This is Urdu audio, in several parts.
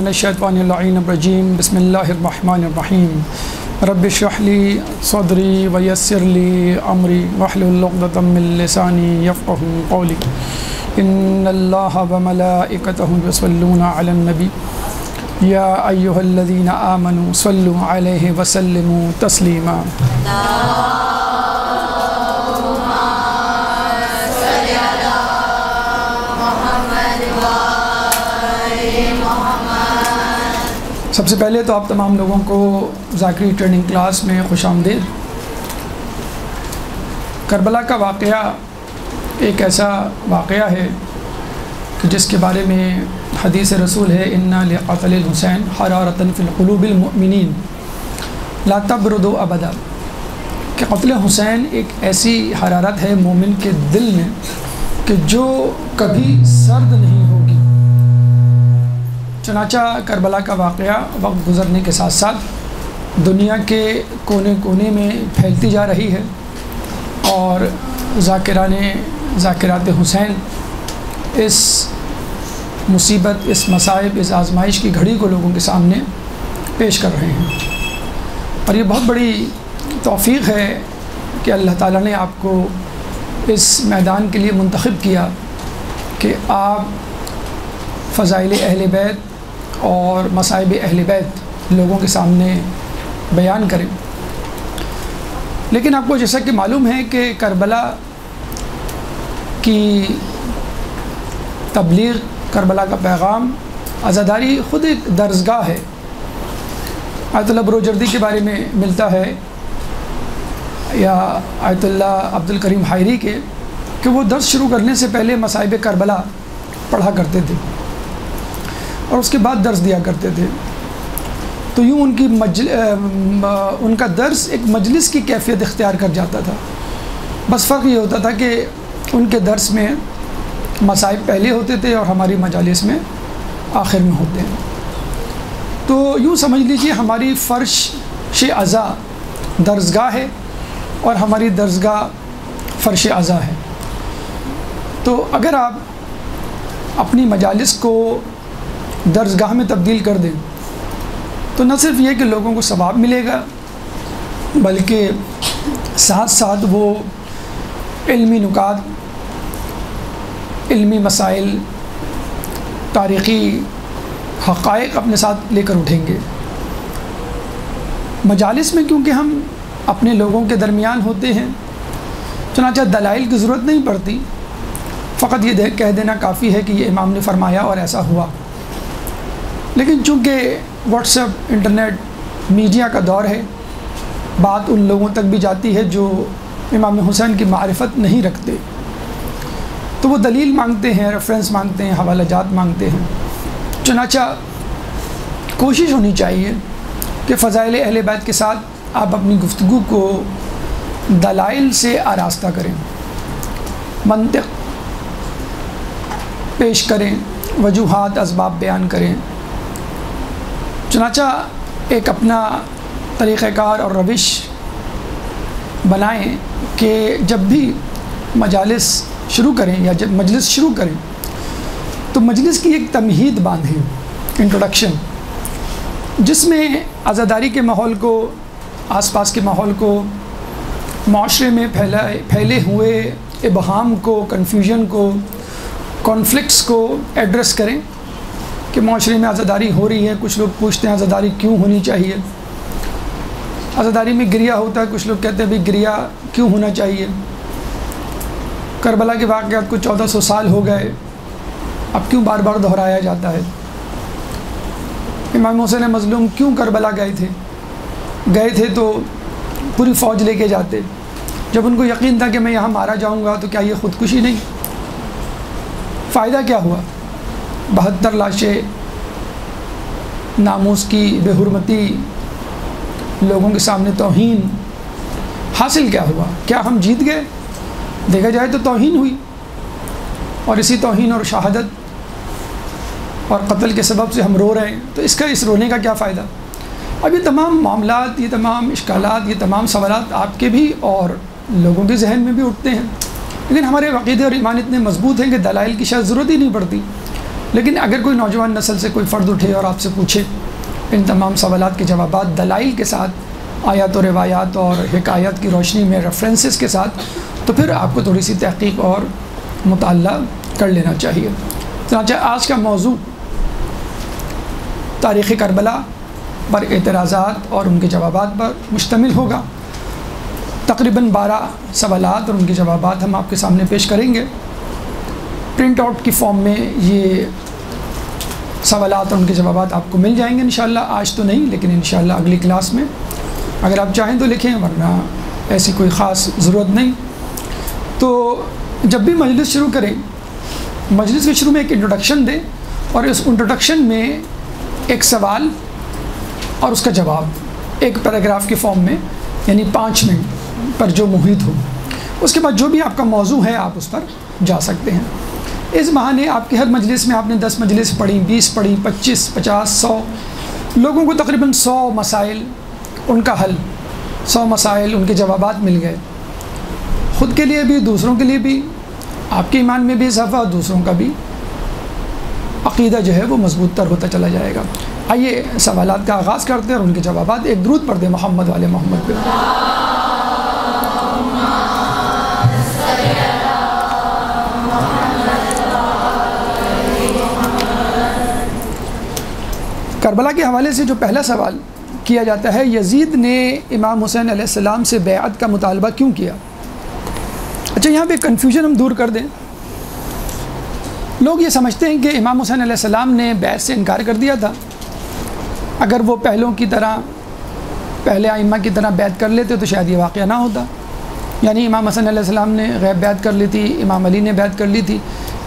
من الشیطان اللعین الرجیم بسم اللہ الرحمن الرحیم رب اشرح لی صدری ویسر لی امری واحلل عقدۃ من لسانی یفقهوا قولی ان اللہ وملائکتہ یصلون علی النبی یا ایہا الذین آمنوا صلوا علیہ وسلموا تسلیما۔ سب سے پہلے تو آپ تمام لوگوں کو ذاکری ٹریننگ کلاس میں خوش آمدید۔ کربلا کا واقعہ ایک ایسا واقعہ ہے کہ جس کے بارے میں حدیث رسول ہے ان لقتل الحسین حرارۃ فی القلوب المؤمنین لا تبرد ابدا، کہ قتل حسین ایک ایسی حرارت ہے مومن کے دل میں کہ جو کبھی سرد نہیں ہوگی۔ چنانچہ کربلا کا واقعہ وقت گزرنے کے ساتھ ساتھ دنیا کے کونے کونے میں پھیلتی جا رہی ہے، اور ذاکرات حسین اس مصیبت، اس مصائب، اس آزمائش کی گھڑی کو لوگوں کے سامنے پیش کر رہے ہیں۔ اور یہ بہت بڑی توفیق ہے کہ اللہ تعالیٰ نے آپ کو اس میدان کے لیے منتخب کیا کہ آپ فضائل اہل بیت اور مصائب اہل بیت لوگوں کے سامنے بیان کریں۔ لیکن آپ کو جیسا کہ معلوم ہے کہ کربلا کی تبلیغ، کربلا کا پیغام، عزاداری خود ایک درسگاہ ہے۔ آیت اللہ بروجردی کے بارے میں ملتا ہے، یا آیت اللہ عبد الکریم حائری کے، کہ وہ درس شروع کرنے سے پہلے مصائب کربلا پڑھا کرتے تھے اور اس کے بعد درس دیا کرتے تھے۔ تو یوں ان کا درس ایک مجلس کی کیفیت اختیار کر جاتا تھا۔ بس فرق یہ ہوتا تھا کہ ان کے درس میں مصائب پہلے ہوتے تھے اور ہماری مجالس میں آخر میں ہوتے ہیں۔ تو یوں سمجھ لیجیے ہماری فرش عزا درسگاہ ہے اور ہماری درسگاہ فرش عزا ہے۔ تو اگر آپ اپنی مجالس کو درسگاہ میں تبدیل کر دیں تو نہ صرف یہ کہ لوگوں کو ثواب ملے گا، بلکہ ساتھ ساتھ وہ علمی نکات، علمی مسائل، تاریخی حقائق اپنے ساتھ لے کر اٹھیں گے۔ مجالس میں کیونکہ ہم اپنے لوگوں کے درمیان ہوتے ہیں، چنانچہ دلائل کی ضرورت نہیں پڑتی، فقط یہ کہہ دینا کافی ہے کہ یہ امام نے فرمایا اور ایسا ہوا۔ لیکن چونکہ واٹس ایپ، انٹرنیٹ، میڈیا کا دور ہے، بات ان لوگوں تک بھی جاتی ہے جو امام حسین کی معرفت نہیں رکھتے، تو وہ دلیل مانگتے ہیں، ریفرنس مانگتے ہیں، حوالہ جات مانگتے ہیں۔ چنانچہ کوشش ہونی چاہیے کہ فضائل اہل بیت کے ساتھ آپ اپنی گفتگو کو دلائل سے آراستہ کریں، منطق پیش کریں، وجوہات، اسباب بیان کریں۔ چنانچہ ایک اپنا طریقہ کار اور روش بنائیں کہ جب بھی مجالس شروع کریں یا جب مجلس شروع کریں تو مجلس کی ایک تمہید باندھیں، انٹروڈکشن، جس میں عزاداری کے ماحول کو، آس پاس کے ماحول کو، معاشرے میں پھیلے ہوئے ابہام کو، کنفیوژن کو، کانفلکٹس کو ایڈریس کریں کہ معاشرے میں عزاداری ہو رہی ہے، کچھ لوگ پوچھتے ہیں عزاداری کیوں ہونی چاہیے، عزاداری میں گریہ ہوتا ہے، کچھ لوگ کہتے ہیں بھئی گریہ کیوں ہونا چاہیے، کربلا کے واقعات کو 1400 سال ہو گئے، اب کیوں بار بار دہرایا جاتا ہے، امام حسین مظلوم کیوں کربلا گئے تھے تو پوری فوج لے کے جاتے، جب ان کو یقین تھا کہ میں یہاں مارا جاؤں گا تو کیا یہ خودکشی نہیں؟ فائدہ کیا ہوا؟ 72 لاشیں، ناموس کی بے حرمتی، لوگوں کے سامنے توہین، حاصل کیا ہوا؟ کیا ہم جیت گئے؟ دیکھا جائے تو توہین ہوئی، اور اسی توہین اور شہادت اور قتل کے سبب سے ہم رو رہے ہیں، تو اس رونے کا کیا فائدہ؟ اب یہ تمام معاملات، یہ تمام اشکالات، یہ تمام سوالات آپ کے بھی اور لوگوں کے ذہن میں بھی اٹھتے ہیں، لیکن ہمارے عقیدے اور ایمان اتنے مضبوط ہیں کہ دلائل کی شاید ضرورت ہی نہیں پڑتی۔ لیکن اگر کوئی نوجوان نسل سے کوئی فرد اٹھے اور آپ سے پوچھے ان تمام سوالات کے جوابات دلائل کے ساتھ، آیات و روایات اور حکایات کی روشنی میں ریفرنسز کے ساتھ، تو پھر آپ کو تھوڑی سی تحقیق اور مطالعہ کر لینا چاہیے۔ چنانچہ آج کا موضوع تاریخ کربلا پر اعتراضات اور ان کے جوابات پر مشتمل ہوگا۔ تقریباً 12 سوالات اور ان کے جوابات ہم آپ کے سامنے پیش کریں گے۔ پرنٹ آؤٹ کی فارم میں یہ سوالات اور ان کے جوابات آپ کو مل جائیں گے انشاءاللہ، آج تو نہیں لیکن انشاءاللہ اگلی کلاس میں، اگر آپ چاہیں تو لکھیں، ورنہ ایسی کوئی خاص ضرورت نہیں۔ تو جب بھی مجلس شروع کریں، مجلس کے شروع میں ایک انٹروڈکشن دیں، اور اس انٹروڈکشن میں ایک سوال اور اس کا جواب ایک پیراگراف کی فارم میں، یعنی 5 منٹ پر جو محیط ہو، اس کے بعد جو بھی آپ کا موضوع ہے آپ اس پر جا سکتے ہیں۔ اس بہانے آپ کے ہر مجلس میں آپ نے 10 مجلس پڑھی، 20 پڑھی، 25، 50، 100 لوگوں کو تقریباً 100 مسائل ان کا حل، 100 مسائل ان کے جوابات مل گئے، خود کے لیے بھی دوسروں کے لیے بھی، آپ کے ایمان میں بھی اضافہ، دوسروں کا بھی عقیدہ جو ہے وہ مضبوط تر ہوتا چلا جائے گا۔ آئیے سوالات کا آغاز کرتے ہیں اور ان کے جوابات۔ ایک درود پڑھ دیں محمد والے محمد پہ۔ کربلا کے حوالے سے جو پہلا سوال کیا جاتا ہے، یزید نے امام حسین علیہ السلام سے بیعت کا مطالبہ کیوں کیا؟ اچھا، یہاں پہ کنفیوژن ہم دور کر دیں۔ لوگ یہ سمجھتے ہیں کہ امام حسین علیہ السلام نے بیعت سے انکار کر دیا تھا۔ اگر وہ پہلے ائمہ کی طرح بیعت کر لیتے تو شاید یہ واقعہ نہ ہوتا۔ یعنی امام حسن علیہ السلام نے غیب بیعت کر لی تھی، امام علی نے بیعت کر لی تھی،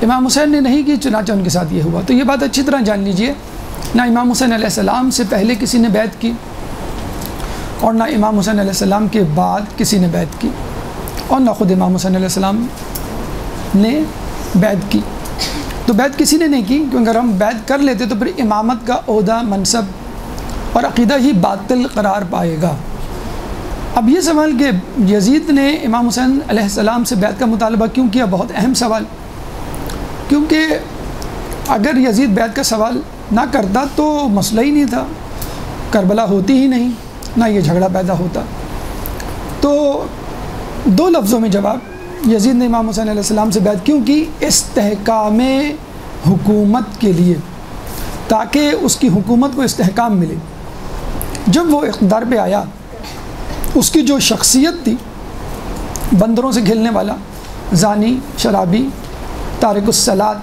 امام حسین نے نہیں کی، چنانچہ ان کے ساتھ یہ ہوا۔ تو یہ بات اچھی طرح جان لیجئے، نہ امام حسین علیہ السلام سے پہلے کسی نے بیعت کی، اور نہ امام حسین علیہ السلام کے بعد کسی نے بیعت کی، اور نہ خود امام حسین علیہ السلام نے بیعت کی۔ تو بیعت کسی نے نہیں کی، کیونکہ اگر ہم بیعت کر لیتے تو پھر امامت کا عہدہ، منصب اور عقیدہ ہی باطل قرار پائے گا۔ اب یہ سوال کہ یزید نے امام حسین علیہ السلام سے بیعت کا مطالبہ کیوں کیا، بہت اہم سوال، کیونکہ اگر یزید بیعت کا سوال نہ کرتا تو مسئلہ ہی نہیں تھا، کربلا ہوتی ہی نہیں، نہ یہ جھگڑا پیدا ہوتا۔ تو 2 لفظوں میں جواب، یزید نے امام حسین علیہ السلام سے بیعت کیوں کی؟ استحکام حکومت کے لیے، تاکہ اس کی حکومت کو استحکام ملے۔ جب وہ اقتدار پہ آیا، اس کی جو شخصیت تھی، بندروں سے کھیلنے والا، زانی، شرابی، تارک الصلاۃ،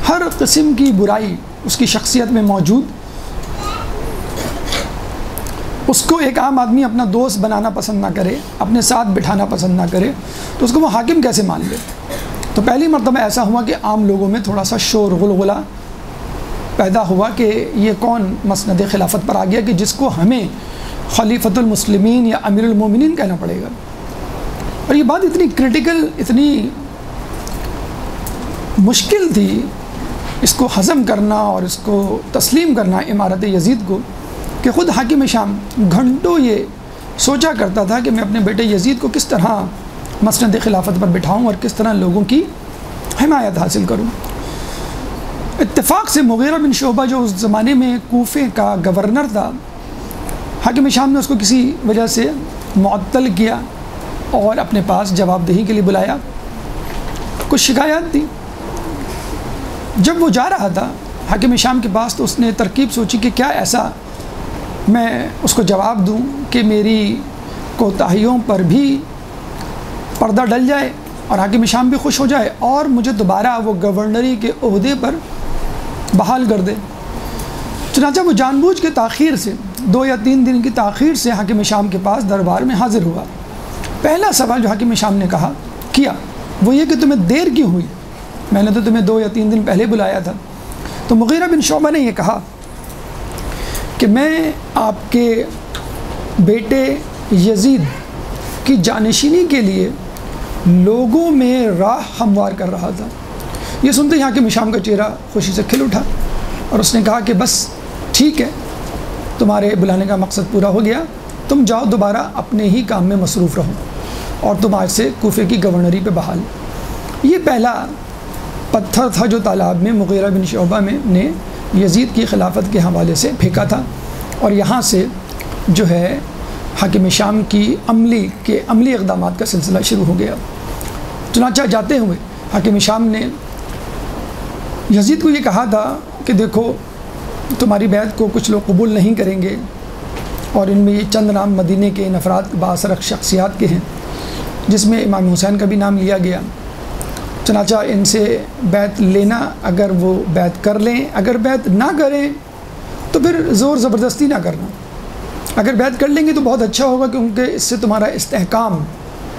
ہر قسم کی برائی اس کی شخصیت میں موجود، اس کو ایک عام آدمی اپنا دوست بنانا پسند نہ کرے، اپنے ساتھ بٹھانا پسند نہ کرے، تو اس کو وہ حاکم کیسے مان لے؟ تو پہلی مرتبہ ایسا ہوا کہ عام لوگوں میں تھوڑا سا شور غلغلہ پیدا ہوا کہ یہ کون مسند خلافت پر آ گیا کہ جس کو ہمیں خلیفۃ المسلمین یا امیر المومنین کہنا پڑے گا۔ اور یہ بات اتنی کرٹیکل، اتنی مشکل تھی اس کو ہضم کرنا اور اس کو تسلیم کرنا امارت یزید کو، کہ خود حاکم شام گھنٹوں یہ سوچا کرتا تھا کہ میں اپنے بیٹے یزید کو کس طرح مسند خلافت پر بٹھاؤں اور کس طرح لوگوں کی حمایت حاصل کروں۔ اتفاق سے مغیرہ بن شعبہ جو اس زمانے میں کوفے کا گورنر تھا، حاکم شام نے اس کو کسی وجہ سے معطل کیا اور اپنے پاس جواب دہی کے لیے بلایا۔ کچھ شکایات تھی۔ جب وہ جا رہا تھا حاکم شام کے پاس، تو اس نے ترکیب سوچی کہ کیا ایسا میں اس کو جواب دوں کہ میری کوتاہیوں پر بھی پردہ ڈل جائے اور حاکم شام بھی خوش ہو جائے اور مجھے دوبارہ وہ گورنری کے عہدے پر بحال کر دے۔ چنانچہ وہ جان بوجھ کے تاخیر سے 2 یا 3 دن کی تاخیر سے حاکم شام کے پاس دربار میں حاضر ہوا۔ پہلا سوال جو حاکم شام نے کیا وہ یہ کہ تمہیں دیر کیوں ہوئی؟ میں نے تو تمہیں 2 یا 3 دن پہلے بلایا تھا۔ تو مغیرہ بن شعبہ نے یہ کہا کہ میں آپ کے بیٹے یزید کی جانشینی کے لیے لوگوں میں راہ ہموار کر رہا تھا۔ یہ سنتے ہی حاکم شام کا چہرہ خوشی سے کھل اٹھا اور اس نے کہا کہ بس ٹھیک ہے، تمہارے بلانے کا مقصد پورا ہو گیا، تم جاؤ دوبارہ اپنے ہی کام میں مصروف رہو اور تم آج سے کوفے کی گورنری پہ بحال۔ یہ پہلا پتھر تھا جو تالاب میں مغیرہ بن شعبہ میں نے یزید کی خلافت کے حوالے سے پھینکا تھا، اور یہاں سے جو ہے حاکم شام کی عملی اقدامات کا سلسلہ شروع ہو گیا۔ چنانچہ جاتے ہوئے حاکم شام نے یزید کو یہ کہا تھا کہ دیکھو تمہاری بیعت کو کچھ لوگ قبول نہیں کریں گے، اور ان میں یہ چند نام مدینے کے ان افراد بااثر شخصیات کے ہیں جس میں امام حسین کا بھی نام لیا گیا۔ چنانچہ ان سے بیعت لینا، اگر وہ بیعت کر لیں، اگر بیعت نہ کریں تو پھر زور زبردستی نہ کرنا، اگر بیعت کر لیں گے تو بہت اچھا ہوگا، کیونکہ اس سے تمہارا استحکام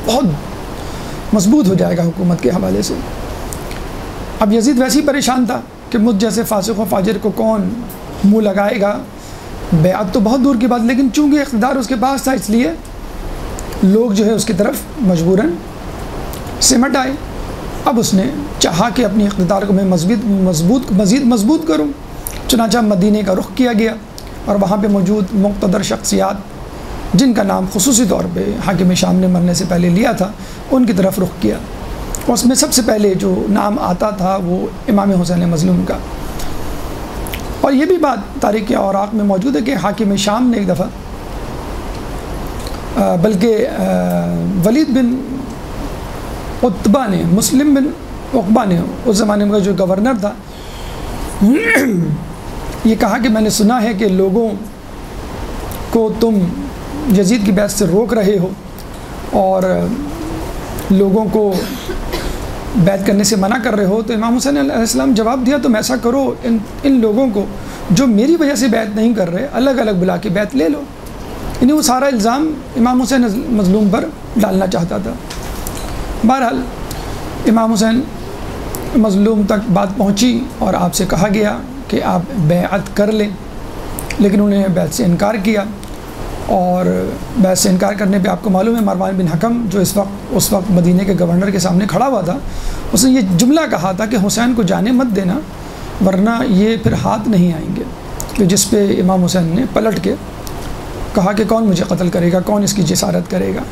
بہت مضبوط ہو جائے گا حکومت کے حوالے سے۔ اب یزید ویسے ہی پریشان تھا کہ مجھ جیسے فاسق و فاجر کو کون منہ لگائے گا، بیعت تو بہت دور کی بات، لیکن چونکہ اقتدار اس کے پاس تھا اس لیے لوگ جو ہے اس کی طرف مجبوراً سمٹ آئے۔ اب اس نے چاہا کہ اپنی اقتدار کو میں مزید مضبوط کروں، چنانچہ مدینے کا رخ کیا گیا، اور وہاں پہ موجود مقتدر شخصیات جن کا نام خصوصی طور پہ حاکم شام نے مرنے سے پہلے لیا تھا ان کی طرف رخ کیا۔ اس میں سب سے پہلے جو نام آتا تھا وہ امام حسین مظلوم کا، اور یہ بھی بات تاریخ اوراق میں موجود ہے کہ حاکم شام نے ایک دفعہ بلکہ ولید بن عتبہ نے، مسلم بن عقبہ نے، اس زمانے میں جو گورنر تھا، یہ کہا کہ میں نے سنا ہے کہ لوگوں کو تم یزید کی بیعت سے روک رہے ہو اور لوگوں کو بیعت کرنے سے منع کر رہے ہو۔ تو امام حسین علیہ السلام جواب دیا تم ایسا کرو، ان لوگوں کو جو میری وجہ سے بیعت نہیں کر رہے الگ الگ بلا کے بیعت لے لو۔ یعنی وہ سارا الزام امام حسین مظلوم پر ڈالنا چاہتا تھا۔ بہرحال امام حسین مظلوم تک بات پہنچی اور آپ سے کہا گیا کہ آپ بیعت کر لیں، لیکن انہوں نے بیعت سے انکار کیا، اور بیعت سے انکار کرنے پہ آپ کو معلوم ہے مروان بن حکم جو اس وقت مدینے کے گورنر کے سامنے کھڑا ہوا تھا، اس نے یہ جملہ کہا تھا کہ حسین کو جانے مت دینا ورنہ یہ پھر ہاتھ نہیں آئیں گے، کہ جس پہ امام حسین نے پلٹ کے کہا کہ کون مجھے قتل کرے گا، کون اس کی جسارت کرے گا،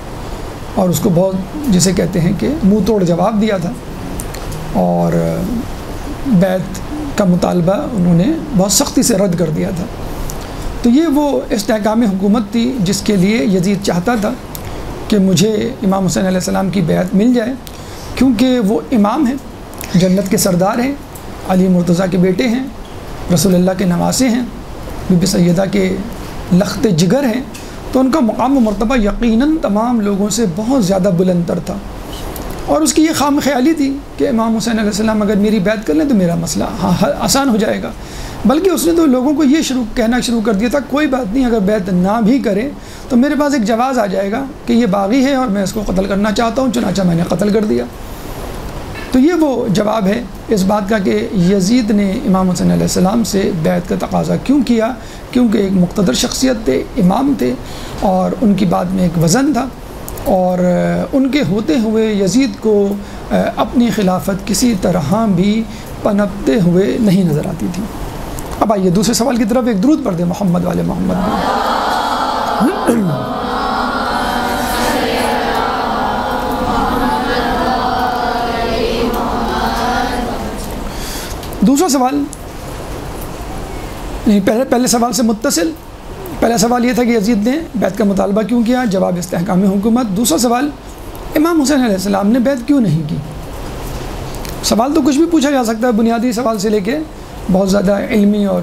اور اس کو بہت جسے کہتے ہیں کہ منہ توڑ جواب دیا تھا، اور بیعت کا مطالبہ انہوں نے بہت سختی سے رد کر دیا تھا۔ تو یہ وہ استحکام حکومت تھی جس کے لیے یزید چاہتا تھا کہ مجھے امام حسین علیہ السلام کی بیعت مل جائے، کیونکہ وہ امام ہیں، جنت کے سردار ہیں، علی مرتضیٰ کے بیٹے ہیں، رسول اللہ کے نواسے ہیں، بی بی سیدہ کے لخت جگر ہیں، تو ان کا مقام و مرتبہ یقیناً تمام لوگوں سے بہت زیادہ بلند تر تھا، اور اس کی یہ خام خیالی تھی کہ امام حسین علیہ السلام اگر میری بیعت کر لیں تو میرا مسئلہ آسان ہو جائے گا۔ بلکہ اس نے تو لوگوں کو یہ کہنا شروع کر دیا تھا کوئی بات نہیں، اگر بیعت نہ بھی کرے تو میرے پاس ایک جواز آ جائے گا کہ یہ باغی ہے اور میں اس کو قتل کرنا چاہتا ہوں، چنانچہ میں نے قتل کر دیا۔ تو یہ وہ جواب ہے اس بات کا کہ یزید نے امام حسین علیہ السلام سے بیعت کا تقاضا کیوں کیا، کیونکہ ایک مقتدر شخصیت تھے، امام تھے، اور ان کی بات میں ایک وزن تھا، اور ان کے ہوتے ہوئے یزید کو اپنی خلافت کسی طرح بھی پنپتے ہوئے نہیں نظر آتی تھی۔ اب آئیے دوسرے سوال کی طرف، ایک درود پڑھ دیں محمد والے محمد میں۔ دوسرا سوال پہلے سوال سے متصل، پہلا سوال یہ تھا کہ یزید نے بیعت کا مطالبہ کیوں کیا، جواب استحکام حکومت۔ دوسرا سوال امام حسین علیہ السلام نے بیعت کیوں نہیں کی۔ سوال تو کچھ بھی پوچھا جا سکتا ہے، بنیادی سوال سے لے کے بہت زیادہ علمی اور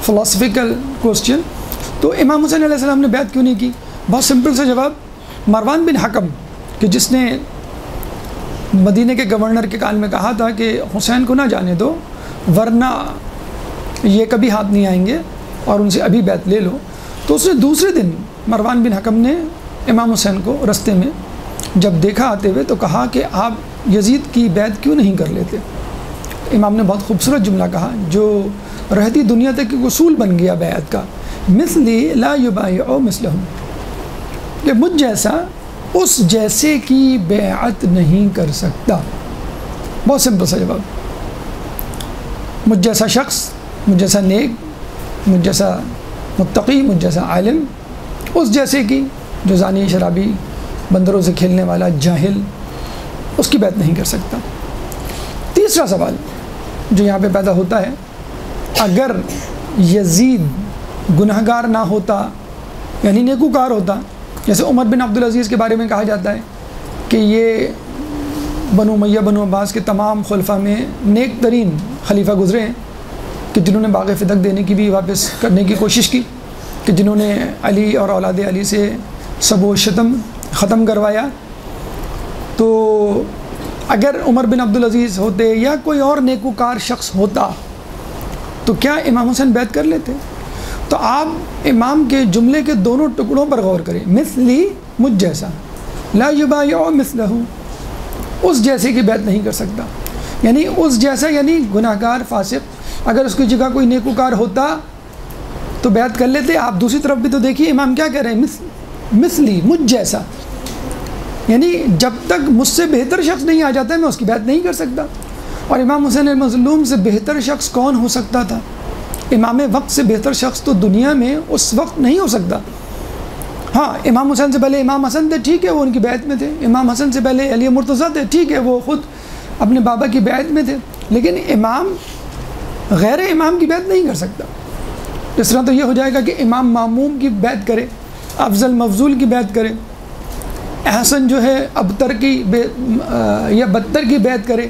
فلسفیکل کوسچن۔ تو امام حسین علیہ السلام نے بیعت کیوں نہیں کی؟ بہت سمپل سا جواب، مروان بن حکم کہ جس نے مدینہ کے گورنر کے کان میں کہا تھا کہ حسین کو نہ جانے دو ورنہ یہ کبھی ہاتھ نہیں آئیں گے اور ان سے ابھی بیعت لے لو، تو اس نے دوسرے دن مروان بن حکم نے امام حسین کو رستے میں جب دیکھا آتے ہوئے تو کہا کہ آپ یزید کی بیعت کیوں نہیں کر لیتے۔ امام نے بہت خوبصورت جملہ کہا جو رہتی دنیا تک ایک اصول بن گیا بیعت کا، مثلی لا یبایع مثلہم، کہ مجھ جیسا اس جیسے کی بیعت نہیں کر سکتا۔ بہت سمپل سا جواب، مجھ جیسا شخص، مجھ جیسا نیک، مجھ جیسا متقی، مجھ جیسا عالم، اس جیسے کی جو زانی، شرابی، بندروں سے کھیلنے والا، جاہل، اس کی بیعت نہیں کر سکتا۔ تیسرا سوال جو یہاں پہ پیدا ہوتا ہے، اگر یزید گنہگار نہ ہوتا یعنی نیکوکار ہوتا، جیسے عمر بن عبدالعزیز کے بارے میں کہا جاتا ہے کہ یہ بنو امیہ بنو عباس کے تمام خلفاء میں نیک ترین خلیفہ گزرے ہیں، کہ جنہوں نے باغ فتح دینے کی بھی واپس کرنے کی کوشش کی، کہ جنہوں نے علی اور اولاد علی سے سب و شتم ختم کروایا۔ تو اگر عمر بن عبدالعزیز ہوتے یا کوئی اور نیکوکار شخص ہوتا تو کیا امام حسین بیعت کر لیتے؟ تو آپ امام کے جملے کے دونوں ٹکڑوں پر غور کریں، مثلی مجھ جیسا، لا یبایع مثلہ، اس جیسے کی بیعت نہیں کر سکتا، یعنی اس جیسا یعنی گناہگار فاسق، اگر اس کی جگہ کوئی نیکوکار ہوتا تو بیعت کر لیتے۔ آپ دوسری طرف بھی تو دیکھیے امام کیا کہہ رہے ہیں، مثلی مجھ جیسا، یعنی جب تک مجھ سے بہتر شخص نہیں آ جاتا ہے میں اس کی بیعت نہیں کر سکتا۔ اور امام حسین المظلوم سے بہتر شخص کون ہو سکتا تھا؟ امام وقت سے بہتر شخص تو دنیا میں اس وقت نہیں ہو سکتا۔ ہاں امام حسین سے پہلے امام حسن تھے، ٹھیک ہے وہ ان کی بیعت میں تھے، امام حسن سے پہلے علی مرتضیٰ تھے، ٹھیک ہے وہ خود اپنے بابا کی بیعت میں تھے، لیکن امام غیر امام کی بیعت نہیں کر سکتا۔ اس طرح تو یہ ہو جائے گا کہ امام ماموم کی بیعت کرے، افضل مفضول کی بیعت کرے، احسن جو ہے ابتر کی یا بدتر کی بیعت کرے،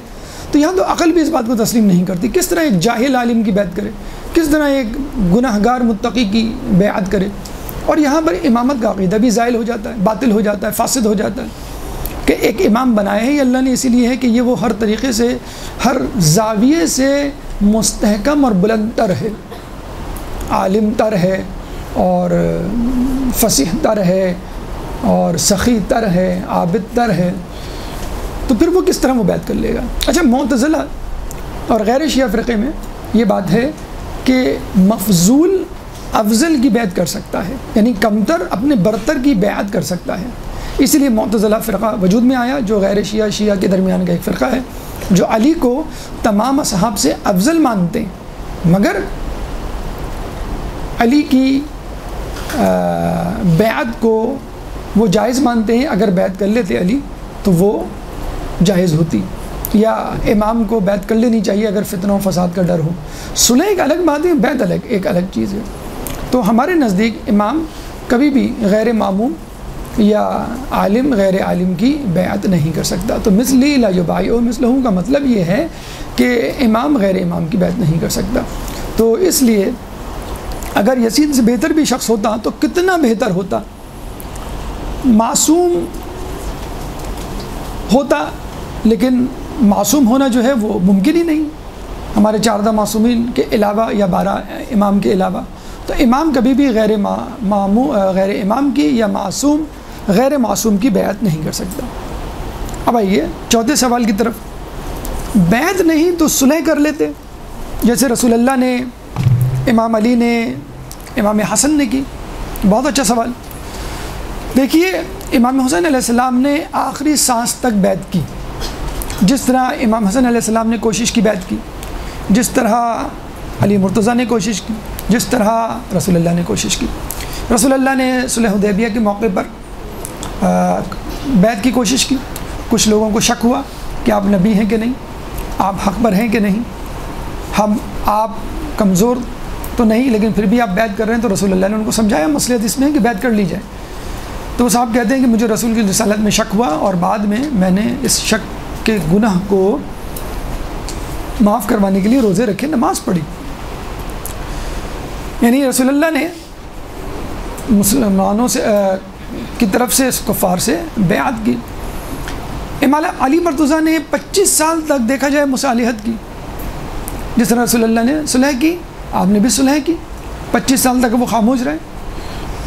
تو یہاں تو عقل بھی اس بات کو تسلیم نہیں کرتی۔ کس طرح ایک جاہل عالم کی بیعت کرے، کس طرح ایک گناہگار متقی کی بیعت کرے؟ اور یہاں پر امامت کا عقیدہ بھی زائل ہو جاتا ہے، باطل ہو جاتا ہے، فاسد ہو جاتا ہے کہ ایک امام بنایا ہے اللہ نے اسی لیے ہے کہ یہ وہ ہر طریقے سے، ہر زاویے سے مستحکم اور بلند تر ہے، عالم تر ہے اور فصیح تر ہے اور سخی تر ہے، عابد تر ہے، تو پھر وہ کس طرح وہ بیعت کر لے گا؟ اچھا، معتزلہ اور غیر شیعہ فرقے میں یہ بات ہے کہ مفضول افضل کی بیعت کر سکتا ہے، یعنی کمتر اپنے برتر کی بیعت کر سکتا ہے، اسی لیے معتزلہ فرقہ وجود میں آیا جو غیر شیعہ کے درمیان کا ایک فرقہ ہے، جو علی کو تمام اصحاب سے افضل مانتے ہیں، مگر علی کی بیعت کو وہ جائز مانتے ہیں، اگر بیعت کر لیتے علی تو وہ جائز ہوتی، یا امام کو بیعت کر لینی چاہیے اگر فتنہ و فساد کا ڈر ہو۔ صلح ایک الگ بات ہے، بیعت ایک الگ چیز ہے۔ تو ہمارے نزدیک امام کبھی بھی غیر ماموم یا عالم غیر عالم کی بیعت نہیں کر سکتا۔ تو مثلی لا یبایع مثلہ کا مطلب یہ ہے کہ امام غیر امام کی بیعت نہیں کر سکتا۔ تو اس لیے اگر یزید سے بہتر بھی شخص ہوتا تو کتنا بہتر ہوتا، معصوم ہوتا، لیکن معصوم ہونا جو ہے وہ ممکن ہی نہیں، ہمارے 14 معصومین کے علاوہ یا 12 امام کے علاوہ، تو امام کبھی بھی غیر امام کی یا معصوم غیر معصوم کی بیعت نہیں کر سکتا۔ اب آئیے چوتھے سوال کی طرف، بیعت نہیں تو صلح کر لیتے، جیسے رسول اللہ نے، امام علی نے، امام حسن نے کی۔ بہت اچھا سوال۔ دیکھیے امام حسین علیہ السلام نے آخری سانس تک بیعت کی، جس طرح امام حسن علیہ السلام نے کوشش کی بیعت کی، جس طرح علی مرتضیٰ نے کوشش کی، جس طرح رسول اللہ نے کوشش کی۔ رسول اللہ نے صلح حدیبیہ کے موقع پر بیعت کی کوشش کی، کچھ لوگوں کو شک ہوا کہ آپ نبی ہیں کہ نہیں، آپ حق پر ہیں کہ نہیں، آپ کمزور تو نہیں لیکن پھر بھی آپ بیعت کر رہے ہیں، تو رسول اللہ نے ان کو سمجھایا مصلحت اس میں ہے کہ بیعت کر لی جائے۔ تو وہ صاحب کہتے ہیں کہ مجھے رسول کی رسالت میں شک ہوا، اور بعد میں نے اس شک کے گناہ کو معاف کروانے کے لیے روزے رکھے، نماز پڑھی۔ یعنی رسول اللہ نے مسلمانوں سے کی طرف سے اس کفار سے بیعت کی۔ امام علی مرتضیٰ نے 25 سال تک دیکھا جائے مصالحت کی، جس طرح رسول اللہ نے صلح کی آپ نے بھی صلح کی، 25 سال تک وہ خاموش رہے،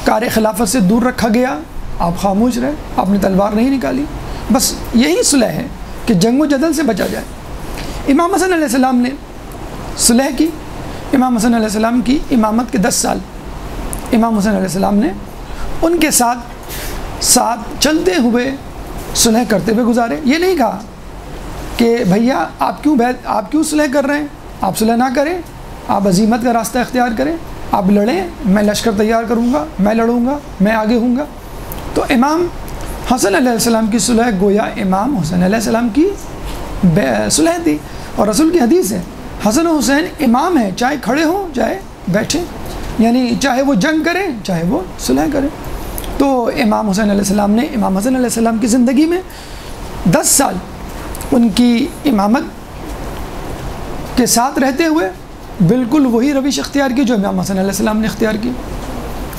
کار خلافت سے دور رکھا گیا، آپ خاموش رہے، آپ نے تلوار نہیں نکالی، بس یہی صلح ہے کہ جنگ و جدل سے بچا جائے۔ امام حسن علیہ السلام نے صلح کی، امام حسن علیہ السلام کی امامت کے 10 سال امام حسن علیہ السلام نے ان کے ساتھ چلتے ہوئے صلح کرتے ہوئے گزارے۔ یہ نہیں کہا کہ بھیا آپ کیوں صلح کر رہے ہیں، آپ صلح نہ کریں، آپ عزیمت کا راستہ اختیار کریں، آپ لڑیں، میں لشکر تیار کروں گا، میں لڑوں گا، میں آگے ہوں گا۔ تو امام حسن علیہ السلام کی صلح گویا امام حسن علیہ السلام کی صلح تھی۔ اور رسول کی حدیث ہے حسن و حسین امام ہے، چاہے کھڑے ہوں چاہے بیٹھے، یعنی چاہے وہ جنگ کریں چاہے وہ صلح کریں۔ تو امام حسین علیہ السلام نے امام حسن علیہ السلام کی زندگی میں 10 سال ان کی امامت کے ساتھ رہتے ہوئے بالکل وہی روش اختیار کی جو امام حسن علیہ السلام نے اختیار کی۔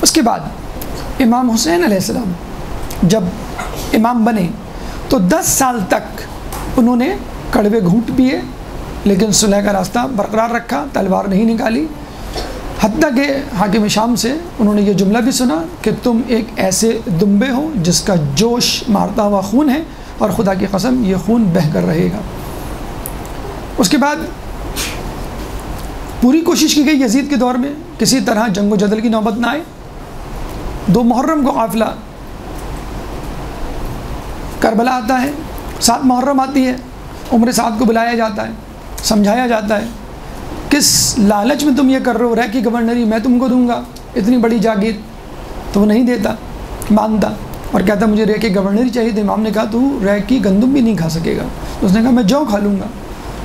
اس کے بعد امام حسین علیہ السلام جب امام بنے تو 10 سال تک انہوں نے کڑوے گھونٹ پیے لیکن صلح کا راستہ برقرار رکھا، تلوار نہیں نکالی، حتیٰ کہ حاکم شام سے انہوں نے یہ جملہ بھی سنا کہ تم ایک ایسے دمبے ہو جس کا جوش مارتا ہوا خون ہے اور خدا کی قسم یہ خون بہہ کر رہے گا۔ اس کے بعد پوری کوشش کی گئی یزید کے دور میں کسی طرح جنگ و جدل کی نوبت نہ آئے۔ 2 محرم کو قافلہ کربلا آتا ہے، 7 محرم آتی ہے، عمر سعد کو بلایا جاتا ہے، سمجھایا جاتا ہے کس لالچ میں تم یہ کر رہے ہو، رہ کی گورنری میں تم کو دوں گا اتنی بڑی جاگیر، تو وہ نہیں دیتا، مانتا اور کہتا مجھے رہ کی گورنری چاہیے۔ تو امام نے کہا تو رہ کی گندم بھی نہیں کھا سکے گا، تو اس نے کہا میں جو کھا لوں گا۔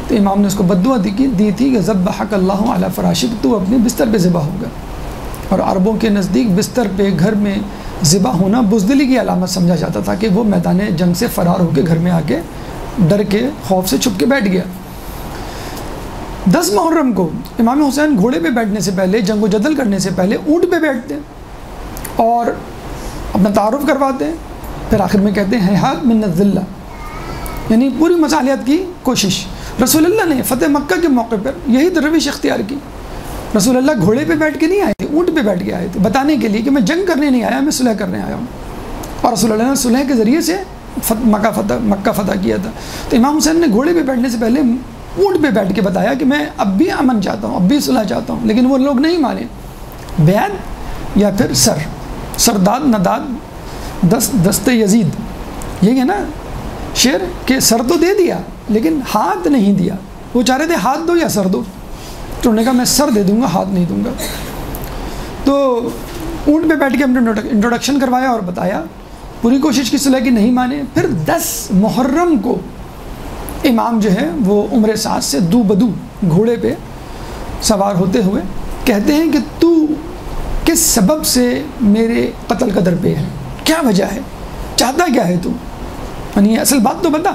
تو امام نے اس کو بددعا دی تھی کہ ذبحک اللہ علی فراشک، تو اپنے بستر پہ ذبح ہوگا۔ اور عربوں کے نزدیک بستر پہ گھر میں ذبح ہونا بزدلی کی علامت سمجھا جاتا تھا کہ وہ میدان جنگ سے فرار ہو کے گھر میں آ کے ڈر کے خوف سے چھپ کے بیٹھ گیا۔ 10 محرم کو امام حسین گھوڑے پہ بیٹھنے سے پہلے، جنگ و جدل کرنے سے پہلے اونٹ پہ بیٹھتے ہیں اور اپنا تعارف کرواتے ہیں، پھر آخر میں کہتے ہیں ہیہات من الذلہ، یعنی پوری مصالحت کی کوشش۔ رسول اللہ نے فتح مکہ کے موقع پر یہی روش اختیار کی۔ رسول اللہ گھوڑے پہ بیٹھ کے نہیں آئے تھے، اونٹ پہ بیٹھ کے آئے تھے، بتانے کے لیے کہ میں جنگ کرنے نہیں آیا، میں صلح کرنے آیا ہوں۔ اور رسول اللہ نے صلح کے ذریعے سے مکہ فتح کیا تھا۔ تو امام حسین نے گھوڑے پہ بیٹھنے سے پہلے اونٹ پہ بیٹھ کے بتایا کہ میں اب بھی امن چاہتا ہوں، اب بھی صلح چاہتا ہوں، لیکن وہ لوگ نہیں مانے۔ بیعت یا پھر سرداد نداد دست یزید، یہی ہے نا شعر کہ سر تو دے دیا لیکن ہاتھ نہیں دیا۔ وہ چاہ رہے تھے ہاتھ دو یا سر دو، تو انہوں نے کہا میں سر دے دوں گا، ہاتھ نہیں دوں گا۔ تو اونٹ پہ بیٹھ کے ہم نے انٹروڈکشن کروایا اور بتایا، پوری کوشش کی صلح کی، نہیں مانے۔ پھر 10 محرم کو امام جو ہے وہ عمر سعد سے دو بدو گھوڑے پہ سوار ہوتے ہوئے کہتے ہیں کہ تو کس سبب سے میرے قتل کا در پہ ہے، کیا وجہ ہے، چاہتا کیا ہے تو، یعنی اصل بات تو بتا۔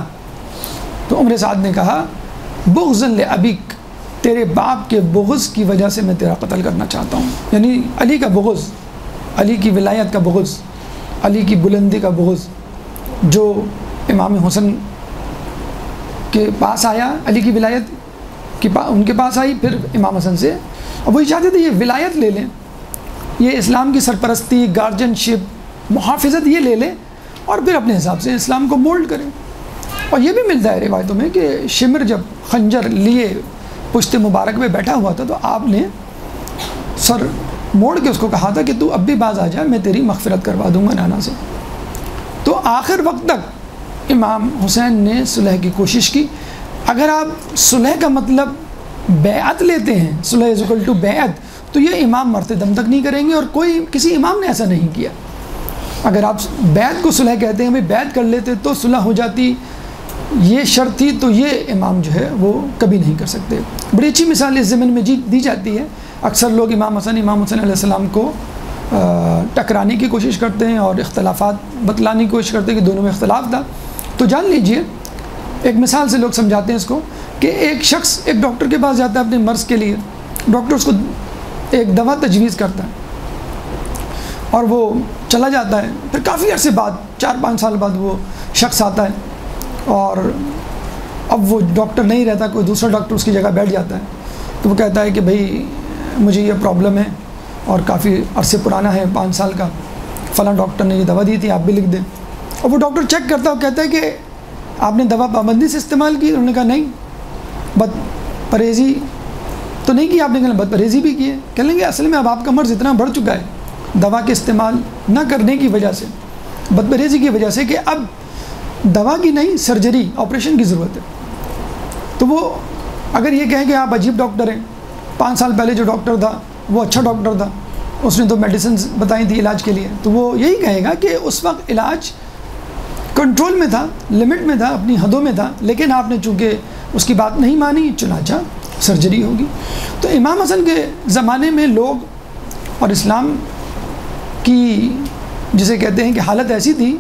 تو عمر سعد نے کہا بغض لابیک، تیرے باپ کے بغض کی وجہ سے میں تیرا قتل کرنا چاہتا ہوں، یعنی علی کا بغض، علی کی ولایت کا بغض، علی کی بلندی کا بغض جو امام حسن کے پاس آیا، علی کی ولایت ان کے پاس آئی، پھر امام حسن سے، اور وہی چاہتے تھے یہ ولایت لے لیں، یہ اسلام کی سرپرستی، گارجن شپ، محافظت یہ لے لیں اور پھر اپنے حساب سے اسلام کو مولڈ کریں۔ اور یہ بھی ملتا ہے روایتوں میں کہ شمر جب خنجر لیے پشت مبارک میں بیٹھا ہوا تھا تو آپ نے سر موڑ کے اس کو کہا تھا کہ تو اب بھی باز آ جا، میں تیری مغفرت کروا دوں گا نانا سے۔ تو آخر وقت تک امام حسین نے صلح کی کوشش کی۔ اگر آپ صلح کا مطلب بیعت لیتے ہیں، صلح از اکول ٹو بیعت، تو یہ امام مرتے دم تک نہیں کریں گے، اور کسی امام نے ایسا نہیں کیا۔ اگر آپ بیعت کو صلح کہتے ہیں، بھائی بیعت کر لیتے تو صلح ہو جاتی، یہ شرط تھی، تو یہ امام جو ہے وہ کبھی نہیں کر سکتے۔ بڑی اچھی مثال اس زمین میں دی جاتی ہے۔ اکثر لوگ امام حسن علیہ السلام کو ٹکرانے کی کوشش کرتے ہیں اور اختلافات بتلانے کی کوشش کرتے ہیں کہ دونوں میں اختلاف تھا۔ تو جان لیجئے، ایک مثال سے لوگ سمجھاتے ہیں اس کو کہ ایک شخص ایک ڈاکٹر کے پاس جاتا ہے اپنے مرض کے لیے، ڈاکٹر اس کو ایک دوا تجویز کرتا ہے اور وہ چلا جاتا ہے، پھر کافی عرصے بعد 4-5 سال بعد وہ شخص آتا ہے اور اب وہ ڈاکٹر نہیں رہتا، کوئی دوسرا ڈاکٹر اس کی جگہ بیٹھ جاتا ہے۔ تو وہ کہتا ہے کہ بھائی مجھے یہ پرابلم ہے اور کافی عرصے پرانا ہے، 5 سال کا، فلاں ڈاکٹر نے یہ دوا دی تھی، آپ بھی لکھ دیں۔ اور وہ ڈاکٹر چیک کرتا ہے اور کہتا ہے کہ آپ نے دوا پابندی سے استعمال کی؟ انہوں نے کہا نہیں۔ بد پرہیزی تو نہیں کی آپ نے؟ کہا بد پرہیزی بھی کی ہے۔ کہہ لیں گے اصل میں اب آپ کا مرض اتنا بڑھ چکا ہے دوا کے استعمال نہ کرنے کی وجہ سے، بد پرہیزی کی وجہ سے، کہ اب دوا کی نہیں، سرجری، آپریشن کی ضرورت ہے۔ تو وہ اگر یہ کہیں کہ آپ عجیب ڈاکٹر ہیں، 5 سال پہلے جو ڈاکٹر تھا وہ اچھا ڈاکٹر تھا، اس نے تو میڈیسنز بتائی تھی علاج کے لیے، تو وہ یہی کہے گا کہ اس وقت علاج کنٹرول میں تھا، لمٹ میں تھا، اپنی حدوں میں تھا، لیکن آپ نے چونکہ اس کی بات نہیں مانی، چنانچہ سرجری ہوگی۔ تو امام حسن کے زمانے میں لوگ اور اسلام کی جسے کہتے ہیں کہ حالت ایسی تھی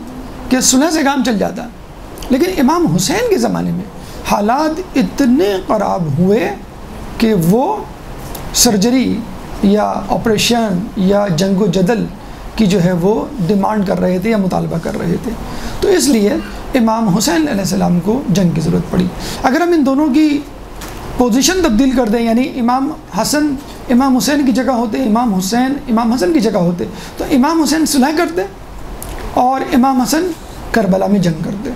کہ صلح سے کام چل جاتا، لیکن امام حسین کے زمانے میں حالات اتنے خراب ہوئے کہ وہ سرجری یا آپریشن یا جنگ و جدل کی جو ہے وہ ڈیمانڈ کر رہے تھے یا مطالبہ کر رہے تھے۔ تو اس لیے امام حسین علیہ السلام کو جنگ کی ضرورت پڑی۔ اگر ہم ان دونوں کی پوزیشن تبدیل کر دیں، یعنی امام حسن امام حسین کی جگہ ہوتے، امام حسین امام حسن کی جگہ ہوتے، تو امام حسین صلح کرتے اور امام حسن کربلا میں جنگ کرتے۔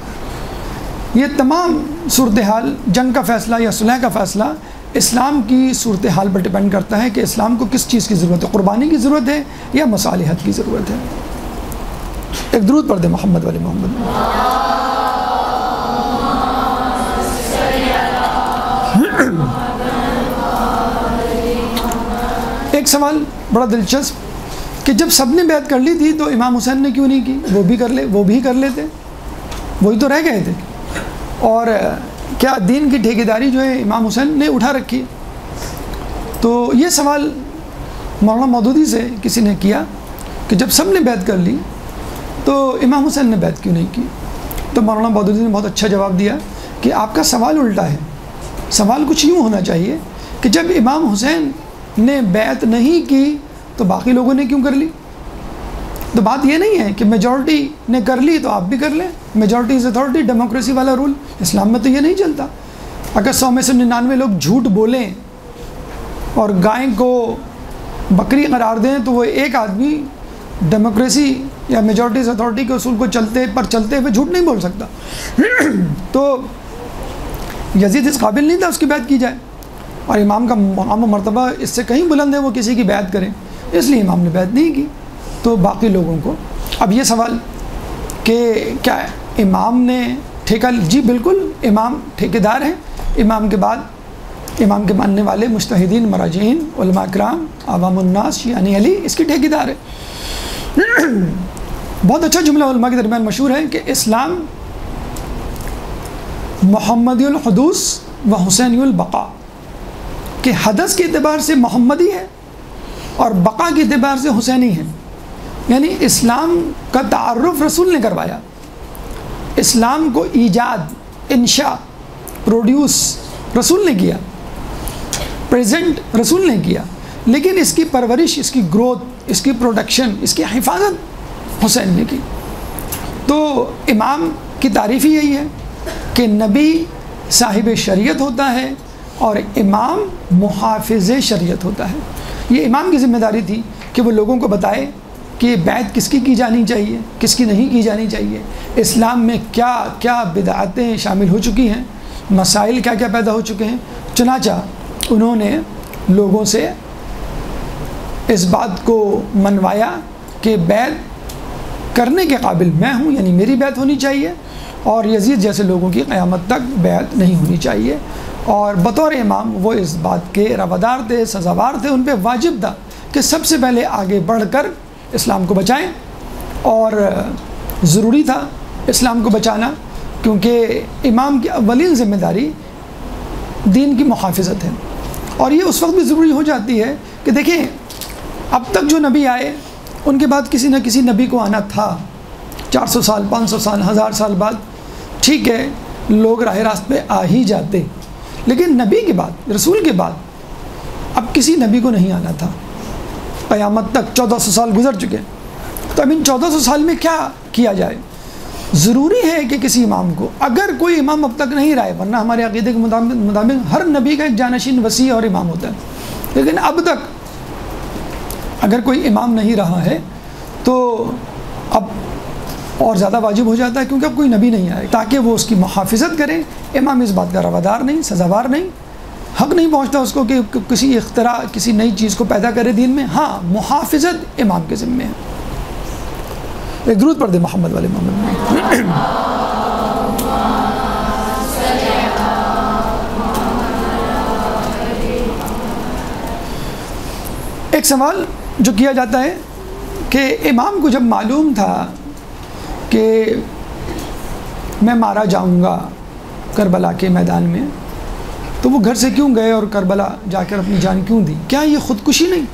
یہ تمام صورتحال، جنگ کا فیصلہ یا صلح کا فیصلہ اسلام کی صورتحال پر ڈپینڈ کرتا ہے کہ اسلام کو کس چیز کی ضرورت ہے، قربانی کی ضرورت ہے یا مصالحت کی ضرورت ہے۔ ایک درود پڑھ دیں محمد والے محمد۔ ایک سوال بڑا دلچسپ کہ جب سب نے بیعت کر لی تھی تو امام حسین نے کیوں نہیں کی؟ وہ بھی کر لیتے، وہی تو رہ گئے تھے۔ اور کیا دین کی ٹھیکیداری جو ہے امام حسین نے اٹھا رکھی؟ تو یہ سوال مولانا مودودی سے کسی نے کیا کہ جب سب نے بیعت کر لی تو امام حسین نے بیعت کیوں نہیں کی؟ تو مولانا مودودی نے بہت اچھا جواب دیا کہ آپ کا سوال الٹا ہے۔ سوال کچھ یوں ہونا چاہیے کہ جب امام حسین نے بیعت نہیں کی تو باقی لوگوں نے کیوں کر لی؟ تو بات یہ نہیں ہے کہ میجورٹی نے کر لی تو آپ بھی کر لیں، میجورٹی از اتھارٹی، ڈیموکریسی والا رول اسلام میں تو یہ نہیں چلتا۔ اگر 100 میں سے 99 لوگ جھوٹ بولیں اور گائے کو بکری قرار دیں تو وہ ایک آدمی ڈیموکریسی یا میجورٹی از اتھارٹی کے اصول کو چلتے ہوئے جھوٹ نہیں بول سکتا۔ تو یزید اس قابل نہیں تھا اس کی بیعت کی جائے، اور امام کا مقام و مرتبہ اس سے کہیں بلند ہے وہ کسی کی بیعت کریں، اس لیے امام نے بیعت نہیں کی۔ تو باقی لوگوں کو اب یہ سوال کہ کیا امام نے ٹھیکہ، جی بالکل امام ٹھیکیدار ہیں، امام کے بعد امام کے ماننے والے مجتہدین، مراجعین، علماء کرام، عوام الناس، یعنی علی اس کی ٹھیکیدار ہے۔ بہت اچھا جملہ علماء کے درمیان مشہور ہے کہ اسلام محمدی الحدوث و حسینی البقاء، کہ حدث کے اعتبار سے محمدی ہے اور بقا کے اعتبار سے حسینی ہے۔ یعنی اسلام کا تعارف رسول نے کروایا، اسلام کو ایجاد، انشاء، پروڈیوس رسول نے کیا، پریزنٹ رسول نے کیا، لیکن اس کی پرورش، اس کی گروتھ، اس کی پروڈکشن، اس کی حفاظت حسین نے کی۔ تو امام کی تعریف ہی یہی ہے کہ نبی صاحب شریعت ہوتا ہے اور امام محافظ شریعت ہوتا ہے۔ یہ امام کی ذمہ داری تھی کہ وہ لوگوں کو بتائے کہ بیعت کس کی جانی چاہیے، کس کی نہیں کی جانی چاہیے، اسلام میں کیا کیا بدعتیں شامل ہو چکی ہیں، مسائل کیا کیا پیدا ہو چکے ہیں۔ چنانچہ انہوں نے لوگوں سے اس بات کو منوایا کہ بیعت کرنے کے قابل میں ہوں، یعنی میری بیعت ہونی چاہیے، اور یزید جیسے لوگوں کی قیامت تک بیعت نہیں ہونی چاہیے۔ اور بطور امام وہ اس بات کے روادار تھے، سزاوار تھے، ان پہ واجب تھا کہ سب سے پہلے آگے بڑھ کر اسلام کو بچائیں، اور ضروری تھا اسلام کو بچانا، کیونکہ امام کی اولین ذمہ داری دین کی محافظت ہے۔ اور یہ اس وقت بھی ضروری ہو جاتی ہے کہ دیکھیں اب تک جو نبی آئے ان کے بعد کسی نہ کسی نبی کو آنا تھا، 400 سال 500 سال 1000 سال بعد ٹھیک ہے لوگ راہ راست پہ آ ہی جاتے، لیکن نبی کے بعد، رسول کے بعد اب کسی نبی کو نہیں آنا تھا قیامت تک۔ 1400 سال گزر چکے، تو اب ان 1400 سال میں کیا کیا جائے؟ ضروری ہے کہ کسی امام کو، اگر کوئی امام اب تک نہیں رہا، ورنہ ہمارے عقیدے کے مطابق ہر نبی کا ایک جانشین وسیع اور امام ہوتا ہے، لیکن اب تک اگر کوئی امام نہیں رہا ہے تو اب اور زیادہ واجب ہو جاتا ہے، کیونکہ اب کوئی نبی نہیں آئے، تاکہ وہ اس کی محافظت کرے۔ امام اس بات کا روادار نہیں، سزاوار نہیں، حق نہیں پہنچتا اس کو کہ کسی اختراع، کسی نئی چیز کو پیدا کرے دین میں۔ ہاں محافظت امام کے ذمے ہے۔ ایک درود پڑھ دے محمد والے محمد۔ ایک سوال جو کیا جاتا ہے کہ امام کو جب معلوم تھا کہ میں مارا جاؤں گا کربلا کے میدان میں، تو وہ گھر سے کیوں گئے اور کربلا جا کر اپنی جان کیوں دی؟ کیا یہ خودکشی نہیں؟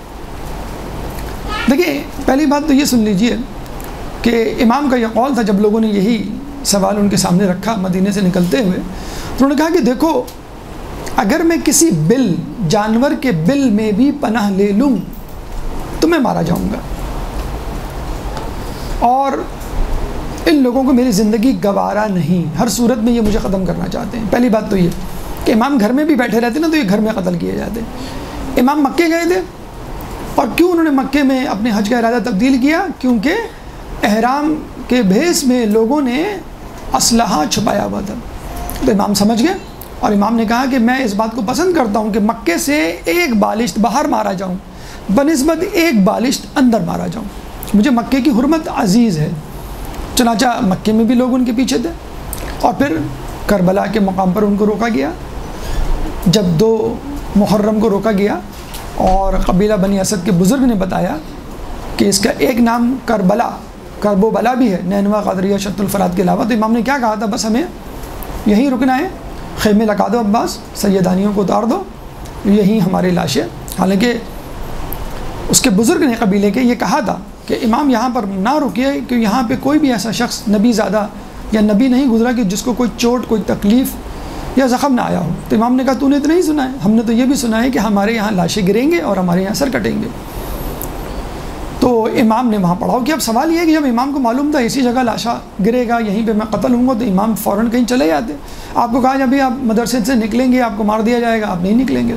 دیکھیں پہلی بات تو یہ سن لیجئے کہ امام کا یہ قول تھا جب لوگوں نے یہی سوال ان کے سامنے رکھا مدینے سے نکلتے ہوئے، تو انہوں نے کہا کہ دیکھو اگر میں کسی بل جانور کے بل میں بھی پناہ لے لوں تو میں مارا جاؤں گا، اور ان لوگوں کو میری زندگی گوارا نہیں، ہر صورت میں یہ مجھے ختم کرنا چاہتے ہیں۔ پہلی بات تو یہ کہ امام گھر میں بھی بیٹھے رہتے نا تو یہ گھر میں قتل کیے جاتے۔ امام مکے گئے تھے، اور کیوں انہوں نے مکے میں اپنے حج کا ارادہ تبدیل کیا؟ کیونکہ احرام کے بھیس میں لوگوں نے اسلحہ چھپایا ہوا تھا۔ تو امام سمجھ گئے، اور امام نے کہا کہ میں اس بات کو پسند کرتا ہوں کہ مکے سے ایک بالشت باہر مارا جاؤں بنسبت ایک بالشت اندر مارا جاؤں، مجھے مکے کی حرمت عزیز ہے۔ چنانچہ مکے میں بھی لوگ ان کے پیچھے تھے، اور پھر کربلا کے مقام پر ان کو روکا گیا۔ جب 2 محرم کو روکا گیا اور قبیلہ بنی اسد کے بزرگ نے بتایا کہ اس کا ایک نام کربلا، کرب و بلا بھی ہے، نینوا، قادریہ، شت الفرات کے علاوہ، تو امام نے کیا کہا تھا؟ بس ہمیں یہیں رکنا ہے، خیمے لگا دو عباس، سیدانیوں کو اتار دو، یہیں ہماری لاشیں۔ حالانکہ اس کے بزرگ نے قبیلے کے یہ کہا تھا کہ امام یہاں پر نہ رکیے کہ یہاں پہ کوئی بھی ایسا شخص نبی زادہ یا نبی نہیں گزرا کہ جس کو کوئی چوٹ، کوئی تکلیف یا زخم نہ آیا ہو۔ تو امام نے کہا تو نے تو نہیں سنا ہے، ہم نے تو یہ بھی سنا ہے کہ ہمارے یہاں لاشیں گریں گے اور ہمارے یہاں سر کٹیں گے۔ تو امام نے وہاں پڑھاؤ کیا۔ اب سوال یہ ہے کہ جب امام کو معلوم تھا اسی جگہ لاشا گرے گا، یہیں پہ میں قتل ہوں گا، تو امام فوراً کہیں چلے جاتے۔ آپ کو کہا جب بھی آپ مدرسے سے نکلیں گے آپ کو مار دیا جائے گا، آپ نہیں نکلیں گے۔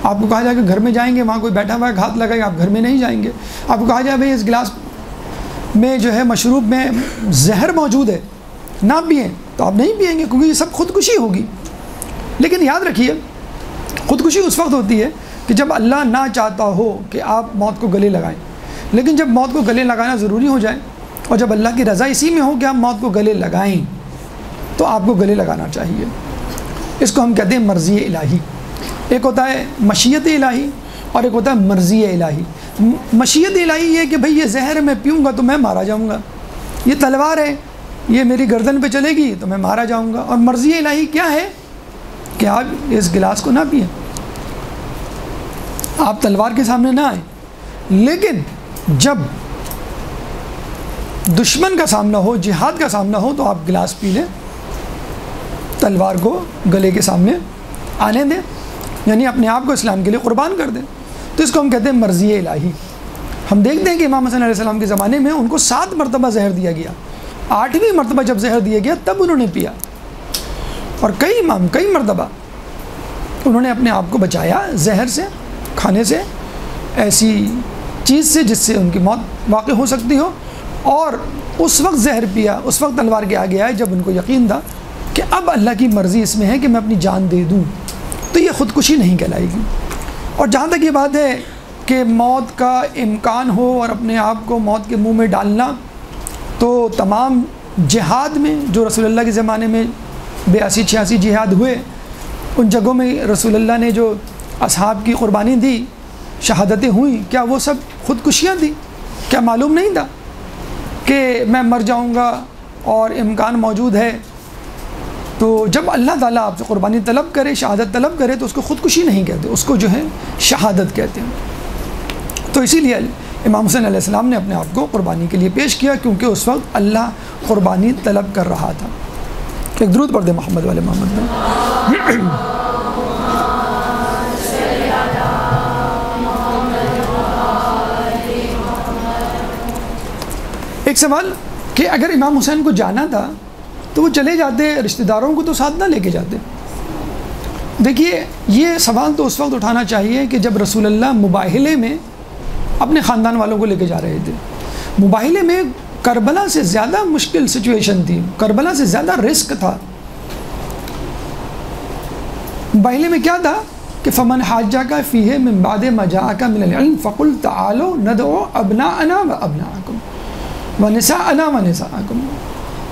آپ کو کہا جائے کہ گھر میں جائیں گے، وہاں کوئی بیٹھا ہوا ہے گھات لگائے گا، آپ گھر میں نہیں جائیں گے۔ آپ کو کہا جائے بھائی اس گلاس میں جو ہے مشروب میں زہر موجود ہے، نہ پئیں، تو آپ نہیں پئیں گے، کیونکہ یہ سب خودکشی ہوگی۔ لیکن یاد رکھیے خودکشی اس وقت ہوتی ہے کہ جب اللہ نہ چاہتا ہو کہ آپ موت کو گلے لگائیں، لیکن جب موت کو گلے لگانا ضروری ہو جائے اور جب اللہ کی رضا اسی میں ہو کہ آپ موت کو گلے لگائیں تو آپ کو گلے لگانا چاہیے۔ اس کو ہم کہتے ہیں مرضی الہی۔ ایک ہوتا ہے مشیت الہی اور ایک ہوتا ہے مرضی الہی۔ مشیت الہی یہ کہ بھئی یہ زہر میں پیوں گا تو میں مارا جاؤں گا، یہ تلوار ہے یہ میری گردن پہ چلے گی تو میں مارا جاؤں گا۔ اور مرضی الہی کیا ہے کہ آپ اس گلاس کو نہ پئیں، آپ تلوار کے سامنے نہ آئیں، لیکن جب دشمن کا سامنا ہو، جہاد کا سامنا ہو تو آپ گلاس پی لیں، تلوار کو گلے کے سامنے آنے دیں، یعنی اپنے آپ کو اسلام کے لیے قربان کر دیں۔ تو اس کو ہم کہتے ہیں مرضی الہی۔ ہم دیکھتے ہیں کہ امام حسن علیہ السلام کے زمانے میں ان کو 7 مرتبہ زہر دیا گیا، 8ویں مرتبہ جب زہر دیا گیا تب انہوں نے پیا، اور کئی امام کئی مرتبہ انہوں نے اپنے آپ کو بچایا زہر سے، کھانے سے، ایسی چیز سے جس سے ان کی موت واقع ہو سکتی ہو، اور اس وقت زہر پیا، اس وقت تلوار کے آگے آئے جب ان کو یقین تھا کہ اب اللہ کی مرضی اس میں ہے کہ میں اپنی جان دے دوں، تو یہ خودکشی نہیں کہلائے گی۔ اور جہاں تک یہ بات ہے کہ موت کا امکان ہو اور اپنے آپ کو موت کے منہ میں ڈالنا، تو تمام جہاد میں جو رسول اللہ کے زمانے میں 82-86 جہاد ہوئے، ان جگہوں میں رسول اللہ نے جو اصحاب کی قربانی دی، شہادتیں ہوئیں، کیا وہ سب خودکشیاں تھیں؟ کیا معلوم نہیں تھا کہ میں مر جاؤں گا اور امکان موجود ہے؟ تو جب اللہ تعالیٰ آپ سے قربانی طلب کرے، شہادت طلب کرے، تو اس کو خودکشی نہیں کہتے، اس کو جو ہے شہادت کہتے ہیں۔ تو اسی لیے امام حسین علیہ السلام نے اپنے آپ کو قربانی کے لیے پیش کیا، کیونکہ اس وقت اللہ قربانی طلب کر رہا تھا۔ ایک درود پڑھ دیں محمد والے محمد میں۔ ایک سوال کہ اگر امام حسین کو جانا تھا تو وہ چلے جاتے، رشتہ داروں کو تو ساتھ نہ لے کے جاتے۔ دیکھیے یہ سوال تو اس وقت اٹھانا چاہیے کہ جب رسول اللہ مباہلے میں اپنے خاندان والوں کو لے کے جا رہے تھے۔ مباہلے میں کربلا سے زیادہ مشکل سچویشن تھی، کربلا سے زیادہ رسک تھا۔ مباہلے میں کیا تھا کہ فمن حاجک فیہ من بعد ما جاءک من العلم فقل تعالوا ندعو ابناءنا وابناءکم ونساءنا ونساءکم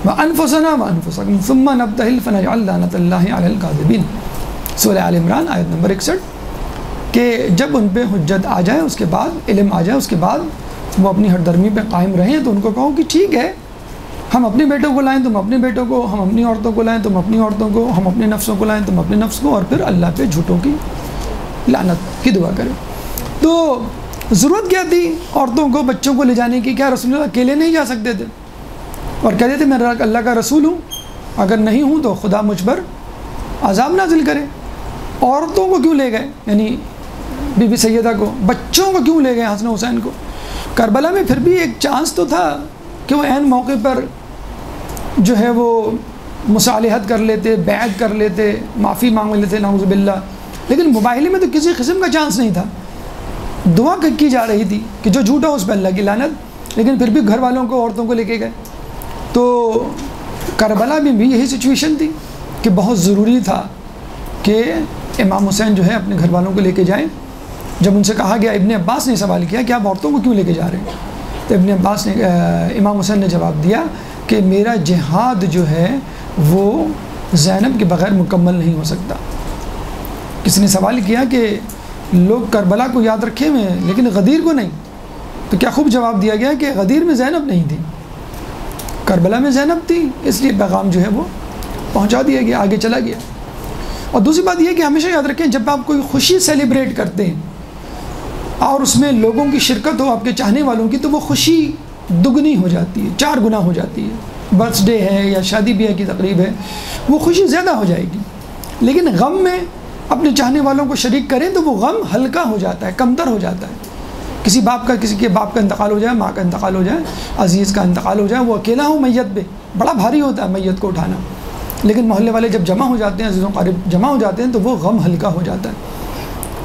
وانفسنا وانفسکم ثم نبتہل فنجعل لعنۃ اللہ علی الکاذبین۔ سورہ آل عمران آیت نمبر 61، کہ جب ان پہ حجت آ جائے، اس کے بعد علم آ جائے، اس کے بعد وہ اپنی ہر درمی پہ قائم رہیں، تو ان کو کہو کہ ٹھیک ہے ہم اپنے بیٹوں کو لائیں تم اپنے بیٹوں کو، ہم اپنی عورتوں کو لائیں تم اپنی عورتوں کو، ہم اپنے نفسوں کو لائیں تم اپنے نفس کو، اور پھر اللہ پہ جھوٹوں کی لعنت کی دعا کریں۔ تو ضرورت کیا تھی عورتوں کو بچوں کو لے جانے کی؟ کیا رسول اللہ اکیلے نہیں جا سکتے تھے اور کہتے تھے میں اللہ کا رسول ہوں، اگر نہیں ہوں تو خدا مجھ پر عذاب نازل کرے؟ عورتوں کو کیوں لے گئے؟ یعنی بی بی سیدہ کو، بچوں کو کیوں لے گئے حسن حسین کو؟ کربلا میں پھر بھی ایک چانس تو تھا کہ وہ عین موقع پر جو ہے وہ مصالحت کر لیتے، بیعت کر لیتے، معافی مانگ لیتے، نعوذ باللہ، لیکن مباہلے میں تو کسی قسم کا چانس نہیں تھا۔ دعا کی جا رہی تھی کہ جو جھوٹا اس پہ اللہ کی لعنت، لیکن پھر بھی گھر والوں کو عورتوں کو لے کے گئے۔ تو کربلا میں بھی یہی سچویشن تھی کہ بہت ضروری تھا کہ امام حسین جو ہے اپنے گھر والوں کو لے کے جائیں۔ جب ان سے کہا گیا، ابن عباس نے سوال کیا کہ آپ عورتوں کو کیوں لے کے جا رہے ہیں، تو ابن عباس نے امام حسین نے جواب دیا کہ میرا جہاد جو ہے وہ زینب کے بغیر مکمل نہیں ہو سکتا۔ کسی نے سوال کیا کہ لوگ کربلا کو یاد رکھے ہوئے ہیں لیکن غدیر کو نہیں، تو کیا خوب جواب دیا گیا کہ غدیر میں زینب نہیں تھی، کربلا میں زینب تھی، اس لیے پیغام جو ہے وہ پہنچا دیا گیا، آگے چلا گیا۔ اور دوسری بات یہ کہ ہمیشہ یاد رکھیں جب آپ کوئی خوشی سیلیبریٹ کرتے ہیں اور اس میں لوگوں کی شرکت ہو، آپ کے چاہنے والوں کی، تو وہ خوشی دگنی ہو جاتی ہے، 4 گنا ہو جاتی ہے۔ برتھ ڈے ہے یا شادی بیاہ کی تقریب ہے، وہ خوشی زیادہ ہو جائے گی، لیکن غم میں اپنے چاہنے والوں کو شریک کریں تو وہ غم ہلکا ہو جاتا ہے، کمتر ہو جاتا ہے۔ کسی کے باپ کا انتقال ہو جائے، ماں کا انتقال ہو جائے، عزیز کا انتقال ہو جائے، وہ اکیلا ہو میت پہ، بڑا بھاری ہوتا ہے میت کو اٹھانا، لیکن محلے والے جب جمع ہو جاتے ہیں، عزیزوں قریب جمع ہو جاتے ہیں، تو وہ غم ہلکا ہو جاتا ہے۔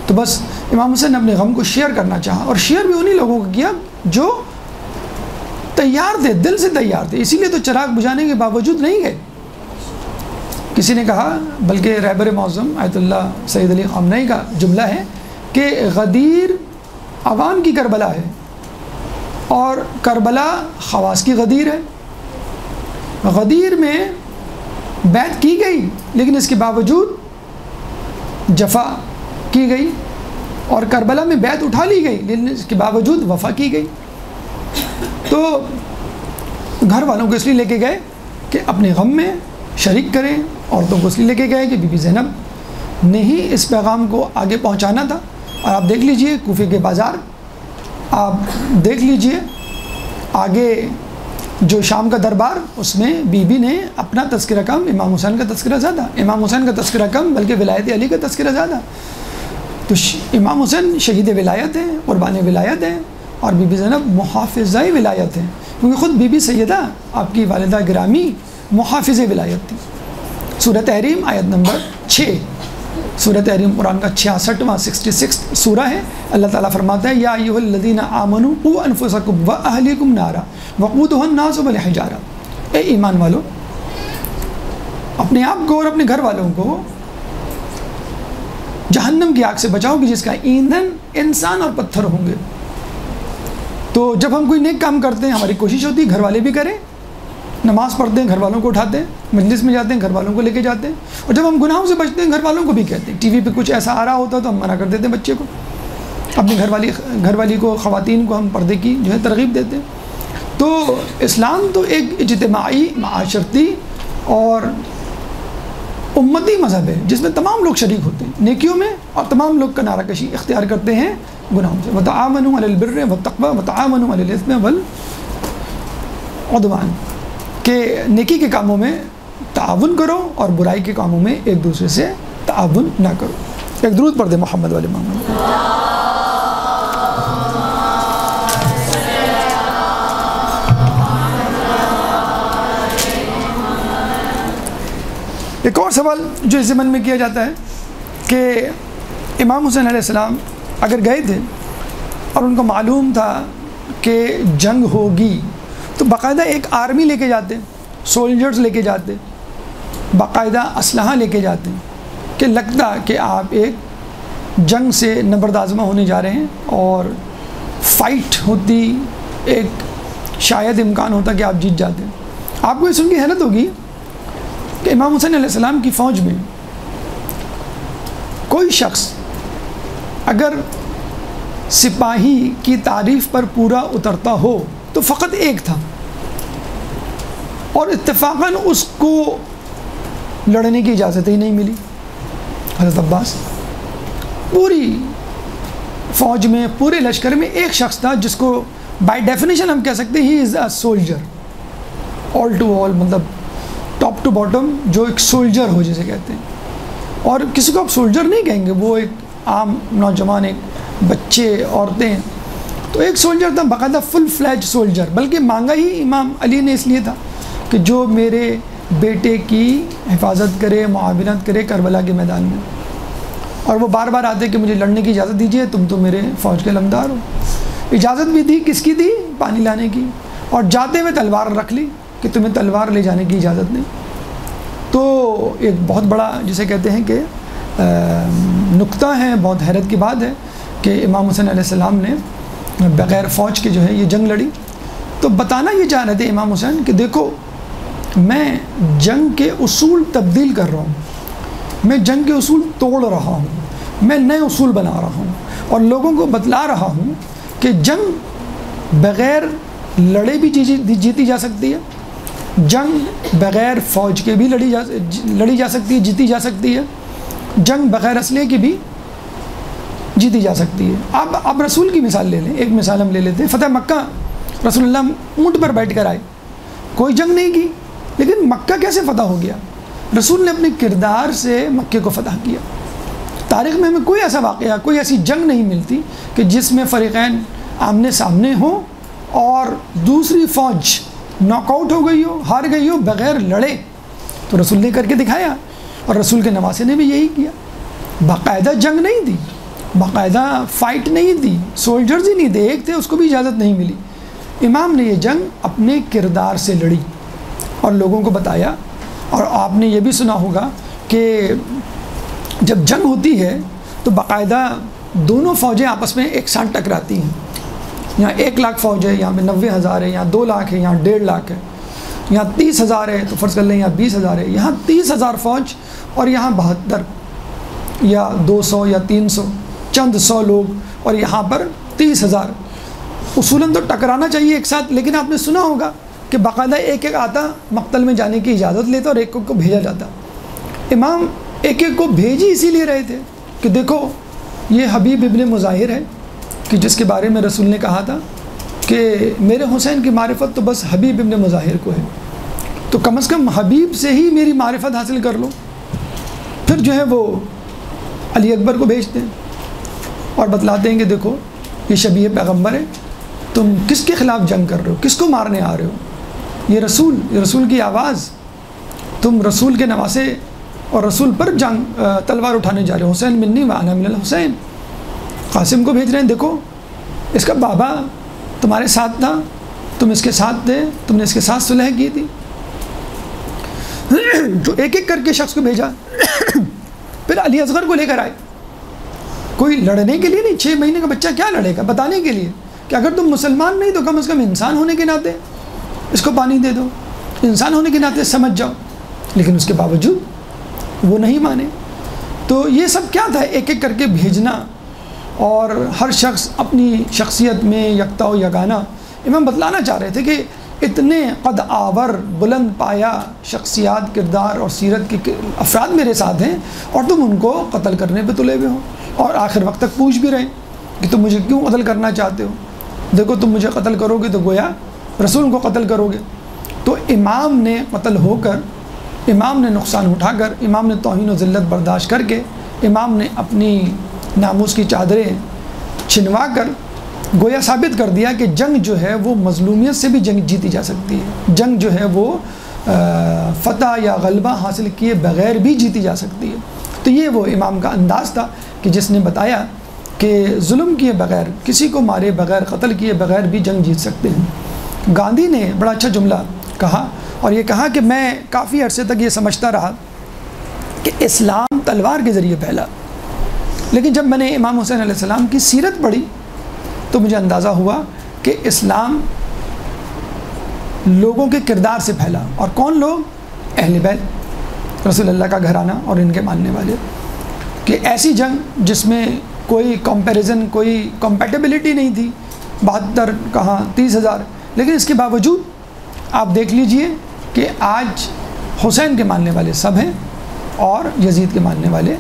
تو بس امام حسین نے اپنے غم کو شیئر کرنا چاہا، اور شیئر بھی انہی لوگوں کو کیا جو تیار تھے، دل سے تیار تھے، اسی لیے تو چراغ بجھانے کے باوجود نہیں گئے۔ کسی نے کہا، بلکہ رہبر معظم آیت اللہ سید علی خامنئی کا جملہ ہے کہ غدیر عوام کی کربلا ہے اور کربلا خواص کی غدیر ہے۔ غدیر میں بیعت کی گئی لیکن اس کے باوجود جفا کی گئی، اور کربلا میں بیعت اٹھا لی گئی لیکن اس کے باوجود وفا کی گئی۔ تو گھر والوں کو اس لیے لے کے گئے کہ اپنے غم میں شریک کریں، عورتوں کو اس لیے لے کے گئے کہ بی بی زینب نے ہی اس پیغام کو آگے پہنچانا تھا۔ اور آپ دیکھ لیجئے کوفے کے بازار، آپ دیکھ لیجئے آگے جو شام کا دربار، اس میں بی بی نے اپنا تذکرہ کم، امام حسین کا تذکرہ زیادہ، امام حسین کا تذکرہ کم بلکہ ولایت علی کا تذکرہ زیادہ۔ تو امام حسین شہید ولایت ہیں، قربان ولایت ہیں، اور بی بی زینب محافظہ ولایت ہیں، کیونکہ خود بی بی سیدہ آپ کی والدہ گرامی محافظ ولایت تھی۔ سورہ تحریم آیت نمبر 6، سورہ تحریم قرآن کا 66واں 66 سورہ ہے۔ اللہ تعالیٰ فرماتا ہے، یا ایھا الذین آمنوا قوا انفسکم واہلیکم نارا وقودھا الناس والحجارہ، اے ایمان والو اپنے آپ کو اور اپنے گھر والوں کو جہنم کی آگ سے بچاؤ گے جس کا ایندھن انسان اور پتھر ہوں گے۔ تو جب ہم کوئی نیک کام کرتے ہیں ہماری کوشش ہوتی ہے گھر والے بھی کریں، نماز پڑھتے ہیں گھر والوں کو اٹھاتے ہیں، مجلس میں جاتے ہیں گھر والوں کو لے کے جاتے ہیں، اور جب ہم گناہوں سے بچتے ہیں گھر والوں کو بھی کہتے ہیں۔ ٹی وی پہ کچھ ایسا آ رہا ہوتا ہے تو ہم منع کر دیتے ہیں بچے کو، اپنی گھر والی کو، خواتین کو ہم پردے کی جو ہے ترغیب دیتے ہیں۔ تو اسلام تو ایک اجتماعی، معاشرتی اور امتی مذہب ہے جس میں تمام لوگ شریک ہوتے ہیں نیکیوں میں، اور تمام لوگ کنارہ کشی اختیار کرتے ہیں گناہوں سے۔ وتعاونوا علی البر والتقوی وتعاونوا علی الاثم والعدوان، کہ نیکی کے کاموں میں تعاون کرو اور برائی کے کاموں میں ایک دوسرے سے تعاون نہ کرو۔ ایک درود پڑھ دیں محمد والے محمد۔ ایک اور سوال جو اس ضمن میں کیا جاتا ہے کہ امام حسین علیہ السلام اگر گئے تھے اور ان کو معلوم تھا کہ جنگ ہوگی تو باقاعدہ ایک آرمی لے کے جاتے، سولجرز لے کے جاتے، باقاعدہ اسلحہ لے کے جاتے کہ لگتا کہ آپ ایک جنگ سے نبردآزما ہونے جا رہے ہیں اور فائٹ ہوتی، ایک شاید امکان ہوتا کہ آپ جیت جاتے۔ آپ کو یہ سن کے حیرت ہوگی کہ امام حسین علیہ السلام کی فوج میں کوئی شخص اگر سپاہی کی تعریف پر پورا اترتا ہو تو فقط ایک تھا، اور اتفاقاً اس کو لڑنے کی اجازت ہی نہیں ملی. حضرت عباس پوری فوج میں، پورے لشکر میں ایک شخص تھا جس کو بائی ڈیفینیشن ہم کہہ سکتے ہیں ہی از اے سولجر، آل ٹو آل، مطلب ٹاپ ٹو باٹم جو ایک سولجر ہو جسے کہتے ہیں. اور کسی کو آپ سولجر نہیں کہیں گے، وہ ایک عام نوجوان، ایک بچے، عورتیں. تو ایک سولجر تھا باقاعدہ فل فلیج سولجر، بلکہ مانگا ہی امام علی نے اس لیے تھا کہ جو میرے بیٹے کی حفاظت کرے، معاونت کرے کربلا کے میدان میں. اور وہ بار بار آتے کہ مجھے لڑنے کی اجازت دیجیے، تم تو میرے فوج کے علمدار ہو. اجازت بھی دی، کس کی دی؟ پانی لانے کی. اور جاتے ہوئے تلوار رکھ لی کہ تمہیں تلوار لے جانے کی اجازت نہیں. تو ایک بہت بڑا جسے کہتے ہیں کہ نقطہ ہے، بہت حیرت کی بات ہے کہ امام حسین علیہ السلام نے بغیر فوج کے جو ہے یہ جنگ لڑی. تو بتانا یہ چاہ رہے تھے امام حسین کہ دیکھو میں جنگ کے اصول تبدیل کر رہا ہوں، میں جنگ کے اصول توڑ رہا ہوں، میں نئے اصول بنا رہا ہوں اور لوگوں کو بتلا رہا ہوں کہ جنگ بغیر لڑے بھی جیتی جا سکتی ہے، جنگ بغیر فوج کے بھی لڑی جا سکتی ہے، جیتی جا سکتی ہے، جنگ بغیر اسلحے کی بھی جیتی جا سکتی ہے. اب رسول کی مثال لے لیں، ایک مثال ہم لے لیتے ہیں. فتح مکہ، رسول اللہ اونٹ پر بیٹھ کر آئے، کوئی جنگ نہیں کی، لیکن مکہ کیسے فتح ہو گیا؟ رسول نے اپنے کردار سے مکے کو فتح کیا. تاریخ میں ہمیں کوئی ایسا واقعہ، کوئی ایسی جنگ نہیں ملتی کہ جس میں فریقین آمنے سامنے ہوں اور دوسری فوج ناک آؤٹ ہو گئی ہو، ہار گئی ہو بغیر لڑے. تو رسول نے کر کے دکھایا، اور رسول کے نواسے نے بھی یہی کیا. باقاعدہ جنگ نہیں دی، باقاعدہ فائٹ نہیں دی، سولجرز ہی نہیں تھے، ایک تھے اس کو بھی اجازت نہیں ملی. امام نے یہ جنگ اپنے کردار سے لڑی اور لوگوں کو بتایا. اور آپ نے یہ بھی سنا ہوگا کہ جب جنگ ہوتی ہے تو باقاعدہ دونوں فوجیں آپس میں ایک ساتھ ٹکراتی ہیں. یہاں 1 لاکھ فوج ہے، یہاں پہ 90,000 ہے، یہاں 2 لاکھ ہے، یہاں 1.5 لاکھ ہے، یہاں 30,000 ہے، تو فرض کر لیں یہاں 20,000 ہے. یہاں 30,000 فوج اور یہاں 72 یا 200 یا 300 چند 100 لوگ، اور یہاں پر 30,000. اصولاً تو ٹکرانا چاہیے ایک ساتھ، لیکن آپ نے سنا ہوگا کہ باقاعدہ ایک ایک آتا مقتل میں جانے کی اجازت لیتا اور ایک کو بھیجا جاتا. امام ایک ایک کو بھیج ہی اسی لیے رہے تھے کہ دیکھو یہ حبیب ابن مظاہر ہے کہ جس کے بارے میں رسول نے کہا تھا کہ میرے حسین کی معرفت تو بس حبیب ابن مظاہر کو ہے، تو کم از کم حبیب سے ہی میری معرفت حاصل کر لو. پھر جو ہے وہ علی اکبر کو بھیجتے ہیں اور بتلاتے ہیں کہ دیکھو یہ شبیہ پیغمبر ہے، تم کس کے خلاف جنگ کر رہے ہو، کس کو مارنے آ رہے ہو؟ یہ رسول کی آواز، تم رسول کے نواسے اور رسول پر جنگ تلوار اٹھانے جا رہے ہو. حسین منی وانا من الحسین. قاسم کو بھیج رہے ہیں، دیکھو اس کا بابا تمہارے ساتھ تھا، تم اس کے ساتھ تھے، تم نے اس کے ساتھ صلح کی تھی. جو ایک ایک کر کے شخص کو بھیجا. پھر علی اصغر کو لے کر آئے، کوئی لڑنے کے لیے نہیں، 6 مہینے کا بچہ کیا لڑے گا، بتانے کے لیے کہ اگر تم مسلمان نہیں تو کم از کم انسان ہونے کے ناطے اس کو پانی دے دو، انسان ہونے کے ناطے سمجھ جاؤ. لیکن اس کے باوجود وہ نہیں مانے. تو یہ سب کیا تھا، ایک ایک کر کے بھیجنا، اور ہر شخص اپنی شخصیت میں یکتا و یگانہ. امام بتلانا چاہ رہے تھے کہ اتنے قد آور بلند پایا شخصیات، کردار اور سیرت کے افراد میرے ساتھ ہیں، اور تم ان کو قتل کرنے پہ تلے ہوئے ہو، اور آخر وقت تک پوچھ بھی رہے کہ تم مجھے کیوں قتل کرنا چاہتے ہو. دیکھو تم مجھے قتل کرو گے تو گویا رسول کو قتل کرو گے. تو امام نے قتل ہو کر، امام نے نقصان اٹھا کر، امام نے توہین و ذلت برداشت کر کے، امام نے اپنی ناموس کی چادریں چھنوا کر گویا ثابت کر دیا کہ جنگ جو ہے وہ مظلومیت سے بھی جنگ جیتی جا سکتی ہے، جنگ جو ہے وہ فتح یا غلبہ حاصل کیے بغیر بھی جیتی جا سکتی ہے. تو یہ وہ امام کا انداز تھا کہ جس نے بتایا کہ ظلم کیے بغیر، کسی کو مارے بغیر، قتل کیے بغیر بھی جنگ جیت سکتے ہیں. گاندھی نے بڑا اچھا جملہ کہا، اور یہ کہا کہ میں کافی عرصے تک یہ سمجھتا رہا کہ اسلام تلوار کے ذریعے پھیلا، لیکن جب میں نے امام حسین علیہ السلام کی سیرت پڑھی تو مجھے اندازہ ہوا کہ اسلام لوگوں کے کردار سے پھیلا. اور کون لوگ؟ اہل بیت، رسول اللہ کا گھرانہ اور ان کے ماننے والے. کہ ایسی جنگ جس میں کوئی کمپیریزن، کوئی کمپیٹیبلٹی نہیں تھی، 72 کہاں 30,000. لیکن اس کے باوجود آپ دیکھ لیجئے کہ آج حسین کے ماننے والے سب ہیں اور یزید کے ماننے والے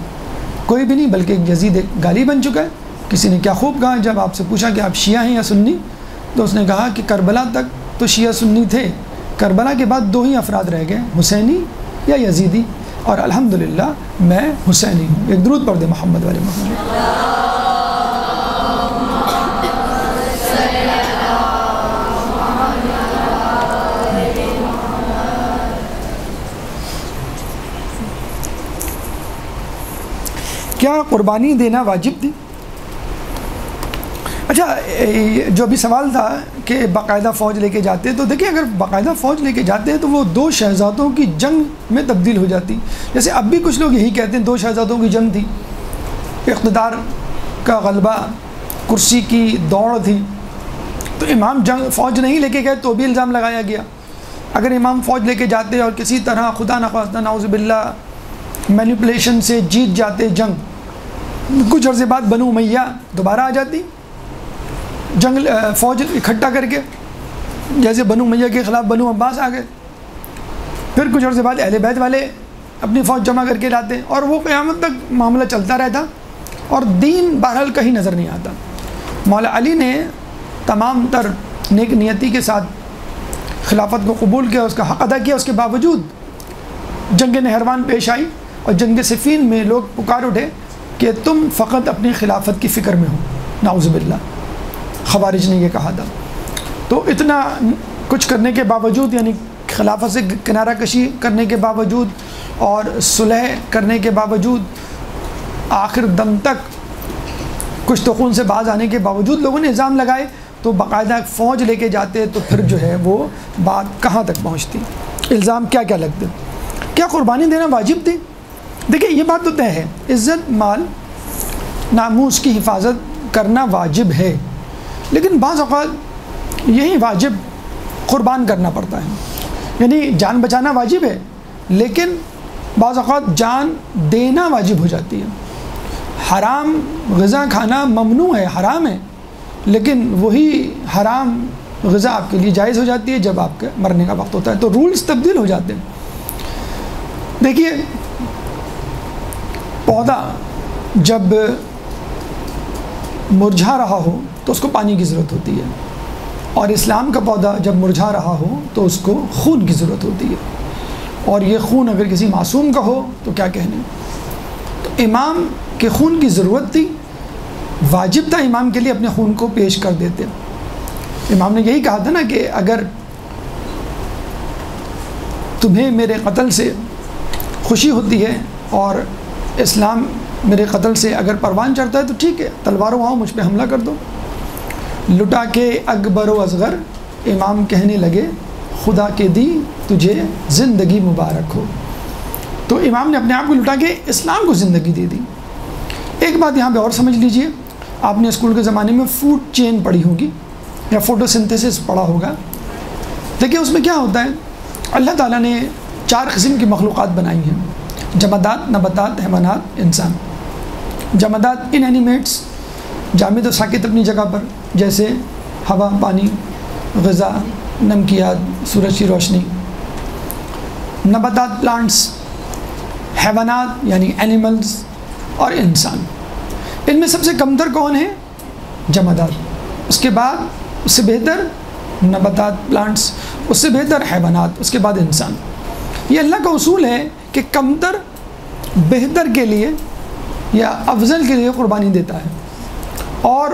کوئی بھی نہیں، بلکہ یزید ایک گالی بن چکا ہے۔ کسی نے کیا خوب کہا، جب آپ سے پوچھا کہ آپ شیعہ ہیں یا سنی، تو اس نے کہا کہ کربلا تک تو شیعہ سنی تھے، کربلا کے بعد 2 ہی افراد رہ گئے، حسینی یا یزیدی، اور الحمدللہ میں حسینی ہوں۔ ایک درود پڑھ دے محمد والے محمد۔ کیا قربانی دینا واجب تھی؟ اچھا، جو ابھی سوال تھا کہ باقاعدہ فوج لے کے جاتے، تو دیکھیں اگر باقاعدہ فوج لے کے جاتے ہیں تو وہ 2 شہزادوں کی جنگ میں تبدیل ہو جاتی۔ جیسے اب بھی کچھ لوگ یہی کہتے ہیں 2 شہزادوں کی جنگ تھی، اقتدار کا غلبہ، کرسی کی دوڑ تھی، تو امام فوج نہیں لے کے گئے تو بھی الزام لگایا گیا۔ اگر امام فوج لے کے جاتے اور کسی طرح خدا نخواستہ نعوذ باللہ مینیپولیشن سے جیت جاتے جنگ، کچھ عرصے بعد بنو امیہ دوبارہ آ جاتی جنگ، فوج اکٹھا کر کے، جیسے بنو امیہ کے خلاف بنو عباس آ گئے، پھر کچھ عرصے بعد اہل بیت والے اپنی فوج جمع کر کے لاتے، اور وہ قیامت تک معاملہ چلتا رہتا اور دین بہرحال کہیں نظر نہیں آتا۔ مولا علی نے تمام تر نیک نیتی کے ساتھ خلافت کو قبول کیا، اس کا حق ادا کیا، اس کے باوجود جنگ نہروان پیش آئی اور جنگ صفین میں لوگ پکار اٹھے کہ تم فقط اپنی خلافت کی فکر میں ہو، نعوذ باللہ، خوارج نے یہ کہا تھا۔ تو اتنا کچھ کرنے کے باوجود، یعنی خلافت سے کنارہ کشی کرنے کے باوجود اور صلح کرنے کے باوجود، آخر دم تک کچھ تو خون سے باز آنے کے باوجود لوگوں نے الزام لگائے، تو باقاعدہ فوج لے کے جاتے تو پھر جو ہے وہ بات کہاں تک پہنچتی، الزام کیا کیا لگتے۔ کیا قربانی دینا واجب تھی؟ دیکھیں یہ بات تو طے ہے، عزت مال ناموس کی حفاظت کرنا واجب ہے، لیکن بعض اوقات یہی واجب قربان کرنا پڑتا ہے، یعنی جان بچانا واجب ہے لیکن بعض اوقات جان دینا واجب ہو جاتی ہے۔ حرام غذا کھانا ممنوع ہے، حرام ہے، لیکن وہی حرام غذا آپ کے لیے جائز ہو جاتی ہے جب آپ کے مرنے کا وقت ہوتا ہے، تو رولز تبدیل ہو جاتے ہیں۔ دیکھیے پودا جب مرجھا رہا ہو تو اس کو پانی کی ضرورت ہوتی ہے، اور اسلام کا پودا جب مرجھا رہا ہو تو اس کو خون کی ضرورت ہوتی ہے، اور یہ خون اگر کسی معصوم کا ہو تو کیا کہنے۔ تو امام کے خون کی ضرورت تھی، واجب تھا امام کے لیے اپنے خون کو پیش کر دیتے۔ امام نے یہی کہا تھا نا کہ اگر تمہیں میرے قتل سے خوشی ہوتی ہے اور اسلام میرے قتل سے اگر پروان چڑھتا ہے تو ٹھیک ہے، تلواروں آؤ مجھ پہ حملہ کر دو۔ لٹا کے اکبر و اصغر امام کہنے لگے خدا کے دی تجھے زندگی مبارک ہو۔ تو امام نے اپنے آپ کو لٹا کے اسلام کو زندگی دے دی۔ ایک بات یہاں پہ اور سمجھ لیجئے، آپ نے اسکول کے زمانے میں فوڈ چین پڑھی ہوگی یا فوٹو سنتھسس پڑھا ہوگا۔ دیکھیں اس میں کیا ہوتا ہے، اللہ تعالیٰ نے 4 قسم کی مخلوقات بنائی ہیں، جمادات، نباتات، حیوانات، انسان۔ جمادات ان اینیمیٹس، جامد و ساکت اپنی جگہ پر، جیسے ہوا، پانی، غذا، نمکیات، سورج کی روشنی۔ نباتات پلانٹس، حیوانات یعنی اینیملز، اور انسان۔ ان میں سب سے کمتر کون ہے؟ جمادات، اس کے بعد اس سے بہتر نباتات پلانٹس، اس سے بہتر حیوانات، اس کے بعد انسان۔ یہ اللہ کا اصول ہے کہ کمتر بہتر کے لیے یا افضل کے لیے قربانی دیتا ہے اور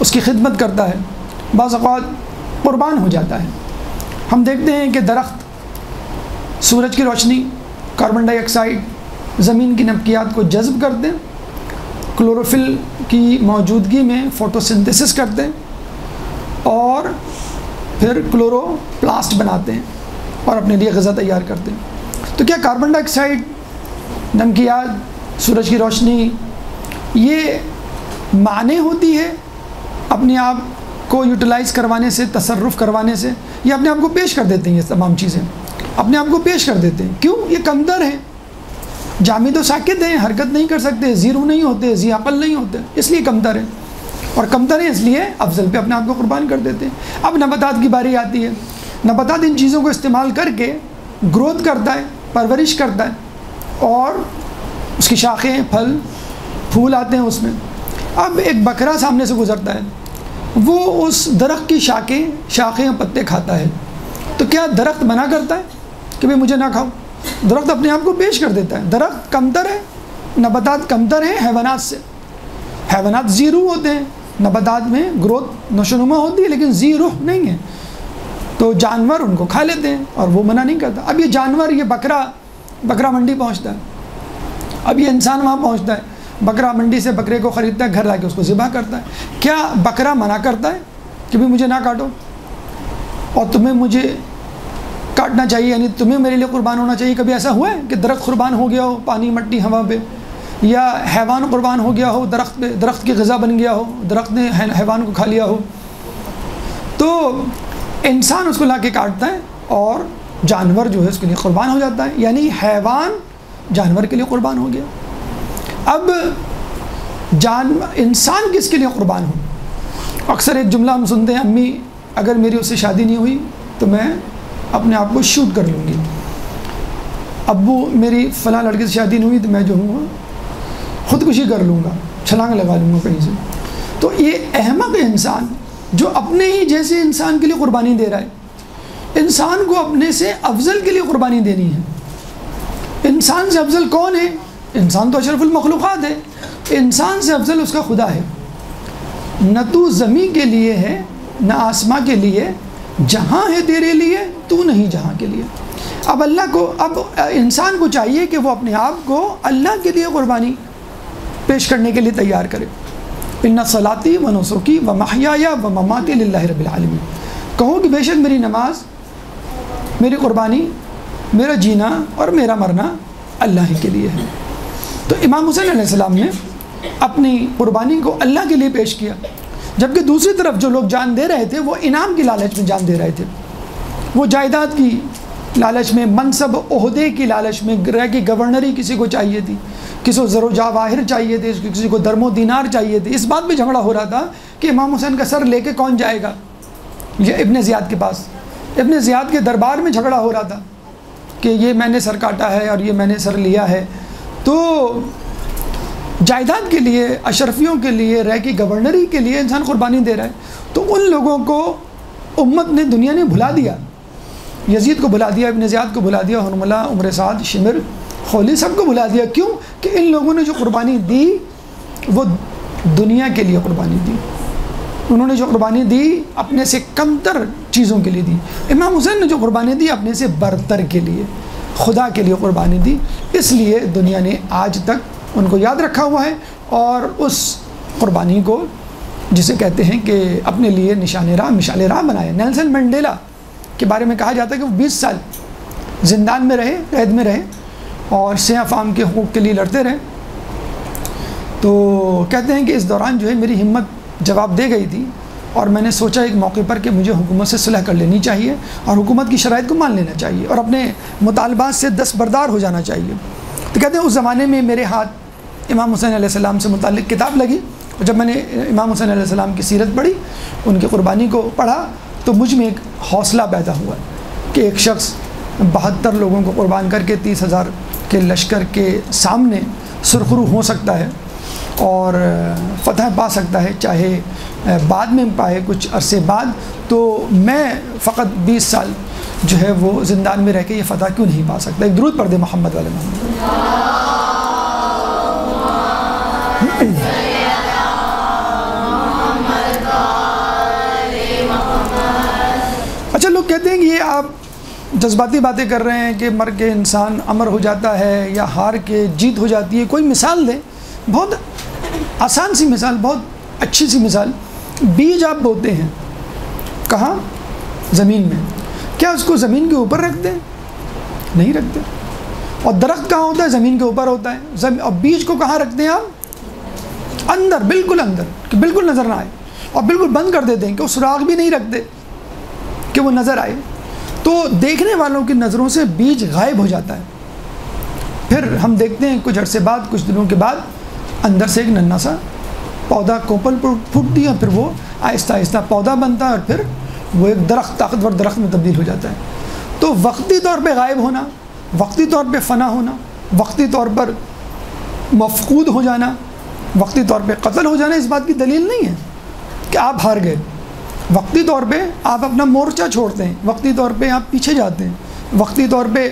اس کی خدمت کرتا ہے، بعض اوقات قربان ہو جاتا ہے۔ ہم دیکھتے ہیں کہ درخت سورج کی روشنی، کاربن ڈائی آکسائڈ، زمین کی نباتات کو جذب کرتے ہیں، کلوروفل کی موجودگی میں فوٹو سنتھسس کرتے ہیں اور پھر کلورو پلاسٹ بناتے ہیں اور اپنے لیے غذا تیار کرتے ہیں۔ تو کیا کاربن ڈائی آکسائڈ، نمکیات، سورج کی روشنی یہ معنی ہوتی ہے اپنے آپ کو یوٹیلائز کروانے سے، تصرف کروانے سے، یا اپنے آپ کو پیش کر دیتے ہیں؟ یہ تمام چیزیں اپنے آپ کو پیش کر دیتے ہیں۔ کیوں؟ یہ کمتر ہیں، جامد و ساکت ہیں، حرکت نہیں کر سکتے، زیرو نہیں ہوتے، ذی عقل نہیں ہوتے، اس لیے کمتر ہیں، اور کمتر ہیں اس لیے افضل پہ اپنے آپ کو قربان کر دیتے ہیں۔ اب نباتات کی باری آتی ہے۔ نباتات ان چیزوں کو استعمال کر کے گروتھ کرتا ہے، پرورش کرتا ہے، اور اس کی شاخیں، پھل پھول آتے ہیں اس میں۔ اب ایک بکرا سامنے سے گزرتا ہے، وہ اس درخت کی شاخیں اور پتے کھاتا ہے، تو کیا درخت منع کرتا ہے کہ بھئی مجھے نہ کھاؤ؟ درخت اپنے آپ کو پیش کر دیتا ہے۔ درخت کمتر ہے، نباتات کمتر ہیں حیوانات سے۔ حیوانات ذی روح ہوتے ہیں، نباتات میں گروتھ نشوونما ہوتی ہے لیکن ذی روح نہیں ہے، تو جانور ان کو کھا لیتے ہیں اور وہ منع نہیں کرتا۔ اب یہ جانور، یہ بکرا منڈی پہنچتا ہے، اب یہ انسان وہاں پہنچتا ہے، بکرا منڈی سے بکرے کو خریدتا ہے، گھر لا کے اس کو ذبح کرتا ہے۔ کیا بکرا منع کرتا ہے کہ بھی مجھے نہ کاٹو اور تمہیں مجھے کاٹنا چاہیے، یعنی تمہیں میرے لیے قربان ہونا چاہیے؟ کبھی ایسا ہوا ہے کہ درخت قربان ہو گیا ہو پانی مٹی ہوا پہ، یا حیوان قربان ہو گیا ہو درخت پہ، درخت کی غذا بن گیا ہو، درخت نے حیوان کو کھا لیا ہو؟ تو انسان اس کو لا کے کاٹتا ہے اور جانور جو ہے اس کے لیے قربان ہو جاتا ہے، یعنی حیوان جانور کے لیے قربان ہو گیا۔ اب انسان کس کے لیے قربان ہو؟ اکثر ایک جملہ ہم سنتے ہیں، امی اگر میری اس سے شادی نہیں ہوئی تو میں اپنے آپ کو شوٹ کر لوں گی، ابو میری فلاں لڑکے سے شادی نہیں ہوئی تو میں جو ہوں خودکشی کر لوں گا، چھلانگ لگا لوں گا کہیں سے۔ تو یہ احمق انسان جو اپنے ہی جیسے انسان کے لیے قربانی دے رہا ہے، انسان کو اپنے سے افضل کے لیے قربانی دینی ہے۔ انسان سے افضل کون ہے؟ انسان تو اشرف المخلوقات ہے، انسان سے افضل اس کا خدا ہے۔ نہ تو زمین کے لیے ہے نہ آسماں کے لیے، جہاں ہے تیرے لیے تو نہیں جہاں کے لیے۔ اب انسان کو چاہیے کہ وہ اپنے آپ کو اللہ کے لیے قربانی پیش کرنے کے لیے تیار کرے۔ ان صلاتی و نسکی و محیای و مماتی للہ رب العالمین، کہو کہ بے شک میری نماز، میری قربانی، میرا جینا اور میرا مرنا اللہ ہی کے لیے ہے۔ تو امام حسین علیہ السلام نے اپنی قربانی کو اللہ کے لیے پیش کیا، جبکہ دوسری طرف جو لوگ جان دے رہے تھے وہ انعام کی لالچ میں جان دے رہے تھے، وہ جائیداد کی لالچ میں، منصب عہدے کی لالچ میں، کی گورنری کسی کو چاہیے تھی، کسی کو زر و جواہر چاہیے تھے، کسی کو درم و دینار چاہیے تھے۔ اس بات پہ جھگڑا ہو رہا تھا کہ امام حسین کا سر لے کے کون جائے گا یہ ابن زیاد کے پاس، ابن زیاد کے دربار میں جھگڑا ہو رہا تھا کہ یہ میں نے سر کاٹا ہے اور یہ میں نے سر لیا ہے۔ تو جائیداد کے لیے، اشرفیوں کے لیے، رہ کی گورنری کے لیے انسان قربانی دے رہا ہے، تو ان لوگوں کو امت نے، دنیا نے بھلا دیا، یزید کو بھلا دیا، ابن زیاد کو بھلا دیا، حرملہ، عمر سعد، شمر، خولی، سب کو بھلا دیا۔ کیوں؟ کہ ان لوگوں نے جو قربانی دی وہ دنیا کے لیے قربانی دی، انہوں نے جو قربانی دی اپنے سے کمتر چیزوں کے لیے دی۔ امام حسین نے جو قربانی دی اپنے سے برتر کے لیے، خدا کے لیے قربانی دی، اس لیے دنیا نے آج تک ان کو یاد رکھا ہوا ہے، اور اس قربانی کو جسے کہتے ہیں کہ اپنے لیے مشعل راہ بنایا۔ نیلسن منڈیلا کے بارے میں کہا جاتا ہے کہ وہ 20 سال زندان میں رہے، قید میں رہے، اور سیاہ فام کے حقوق کے لیے لڑتے رہے۔ تو کہتے ہیں کہ اس دوران جو ہے میری ہمت جواب دے گئی تھی، اور میں نے سوچا ایک موقع پر کہ مجھے حکومت سے صلح کر لینی چاہیے اور حکومت کی شرائط کو مان لینا چاہیے اور اپنے مطالبات سے دستبردار ہو جانا چاہیے۔ تو کہتے ہیں اس زمانے میں میرے ہاتھ امام حسین علیہ السلام سے متعلق کتاب لگی، اور جب میں نے امام حسین علیہ السلام کی سیرت پڑھی، ان کی قربانی کو پڑھا، تو مجھ میں ایک حوصلہ پیدا ہوا کہ ایک شخص 72 لوگوں کو قربان کر کے 30,000 کے لشکر کے سامنے سرخرو ہو سکتا ہے اور فتح پا سکتا ہے، چاہے بعد میں پائے کچھ عرصے بعد، تو میں فقط 20 سال جو ہے وہ زندان میں رہ کے یہ فتح کیوں نہیں پا سکتا؟ ایک درود پڑھ دے محمد والے محمد۔ اچھا، لوگ کہتے ہیں کہ یہ آپ جذباتی باتیں کر رہے ہیں کہ مر کے انسان امر ہو جاتا ہے یا ہار کے جیت ہو جاتی ہے، کوئی مثال دیں، بہت آسان سی مثال، بہت اچھی سی مثال۔ بیج آپ بوتے ہیں کہاں؟ زمین میں، کیا اس کو زمین کے اوپر رکھ دیں؟ نہیں رکھتے۔ اور درخت کہاں ہوتا ہے؟ زمین کے اوپر ہوتا ہے۔ اور بیج کو کہاں رکھتے ہیں آپ؟ اندر، بالکل اندر، کہ بالکل نظر نہ آئے، اور بالکل بند کر دیتے ہیں کہ وہ سراغ بھی نہیں رکھتے کہ وہ نظر آئے۔ تو دیکھنے والوں کی نظروں سے بیج غائب ہو جاتا ہے، پھر ہم دیکھتے ہیں کچھ عرصے بعد، کچھ دنوں کے بعد، اندر سے ایک ننھا سا پودا کوپل پھوٹتی ہے، پھر وہ آہستہ آہستہ پودا بنتا ہے، اور پھر وہ ایک درخت، طاقتور درخت میں تبدیل ہو جاتا ہے۔ تو تو وقتی طور پہ غائب ہونا، وقتی طور پہ فنا ہونا، وقتی طور پر مفقود ہو جانا، وقتی طور پہ قتل ہو جانا اس بات کی دلیل نہیں ہے کہ آپ ہار گئے۔ وقتی طور پہ آپ اپنا مورچہ چھوڑتے ہیں، وقتی طور پہ آپ پیچھے جاتے ہیں، وقتی طور پہ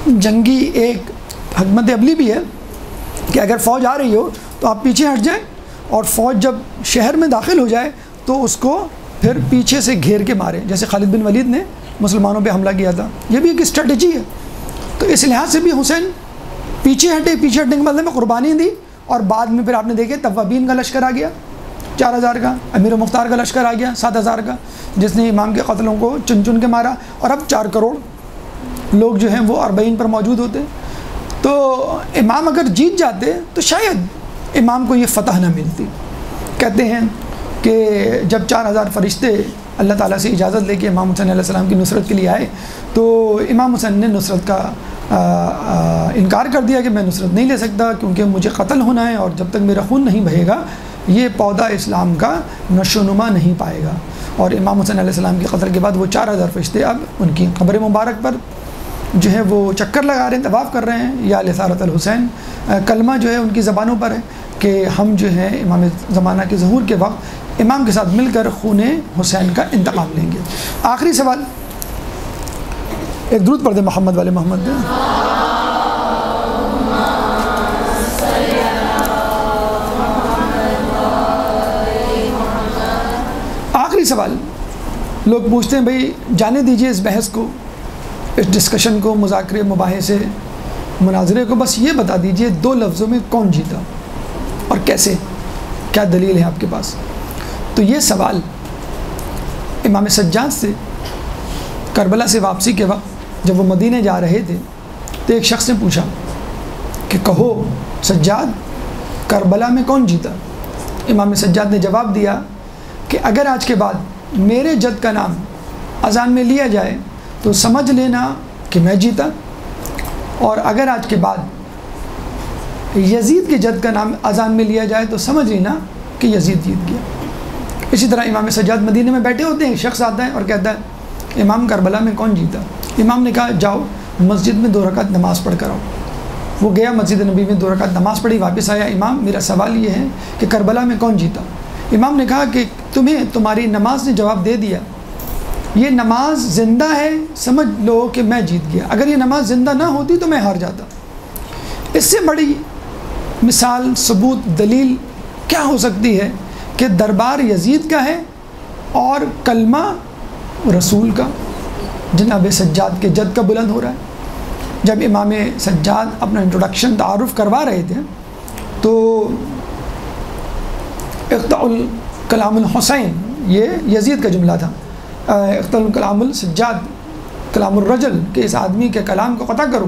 جنگی ایک حکمت عملی بھی ہے کہ اگر فوج آ رہی ہو تو آپ پیچھے ہٹ جائیں، اور فوج جب شہر میں داخل ہو جائے تو اس کو پھر پیچھے سے گھیر کے مارے، جیسے خالد بن ولید نے مسلمانوں پہ حملہ کیا تھا۔ یہ بھی ایک اسٹریٹجی ہے۔ تو اس لحاظ سے بھی حسین پیچھے ہٹے، پیچھے ہٹنے کے مطلب میں قربانی دی، اور بعد میں پھر آپ نے دیکھے توابین کا لشکر آ گیا 4000 کا، امیر مختار کا لشکر آ گیا 7000 کا، جس نے امام کے قتلوں کو چن چن کے مارا، اور اب 4 کروڑ لوگ جو ہیں وہ 40 پر موجود ہوتے۔ تو امام اگر جیت جاتے تو شاید امام کو یہ فتح نہ ملتی۔ کہتے ہیں کہ جب 4000 فرشتے اللہ تعالیٰ سے اجازت لے کے امام حسین علیہ السلام کی نصرت کے لیے آئے تو امام حسین نے نصرت کا انکار کر دیا کہ میں نصرت نہیں لے سکتا کیونکہ مجھے قتل ہونا ہے، اور جب تک میرا خون نہیں بہے گا یہ پودا اسلام کا نشو و نما نہیں پائے گا۔ اور امام حسین علیہ السلام کے قتل کے بعد وہ 4000 فرشتے اب ان کی قبر مبارک پر جو ہے وہ چکر لگا رہے ہیں، طواف کر رہے ہیں، یا لثارت الحسین کلمہ جو ہے ان کی زبانوں پر ہے کہ ہم جو ہے امام زمانہ کے ظہور کے وقت امام کے ساتھ مل کر خون حسین کا انتقام لیں گے۔ آخری سوال، ایک درود پڑھ دیں محمد والے محمد دیں۔ آخری سوال، لوگ پوچھتے ہیں بھئی جانے دیجئے اس بحث کو، اس ڈسکشن کو، مذاکرے، مباحثے، مناظرے کو، بس یہ بتا دیجئے 2 لفظوں میں کون جیتا اور کیسے، کیا دلیل ہے آپ کے پاس؟ تو یہ سوال امام سجاد سے کربلا سے واپسی کے وقت جب وہ مدینے جا رہے تھے تو ایک شخص نے پوچھا کہ کہو سجاد کربلا میں کون جیتا؟ امام سجاد نے جواب دیا کہ اگر آج کے بعد میرے جد کا نام اذان میں لیا جائے تو سمجھ لینا کہ میں جیتا، اور اگر آج کے بعد یزید کے جد کا نام اذان میں لیا جائے تو سمجھ لینا کہ یزید جیت گیا۔ اسی طرح امام سجاد مدینے میں بیٹھے ہوتے ہیں، ایک شخص آتا ہے اور کہتا ہے امام کربلا میں کون جیتا؟ امام نے کہا جاؤ مسجد میں 2 رکعت نماز پڑھ کر آؤ۔ وہ گیا مسجد نبی میں 2 رکعت نماز پڑھی، واپس آیا، امام میرا سوال یہ ہے کہ کربلا میں کون جیتا؟ امام نے کہا کہ تمہیں تمہاری نماز نے جواب دے دیا، یہ نماز زندہ ہے، سمجھ لو کہ میں جیت گیا، اگر یہ نماز زندہ نہ ہوتی تو میں ہار جاتا۔ اس سے بڑی مثال، ثبوت، دلیل کیا ہو سکتی ہے کہ دربار یزید کا ہے اور کلمہ رسول کا، جناب سجاد کے جد کا بلند ہو رہا ہے۔ جب امام سجاد اپنا انٹروڈکشن تعارف کروا رہے تھے تو اقطع الکلام الحسین، یہ یزید کا جملہ تھا، اقطع الکلام السجاد کلام الرجل، کہ اس آدمی کے کلام کو قطع کرو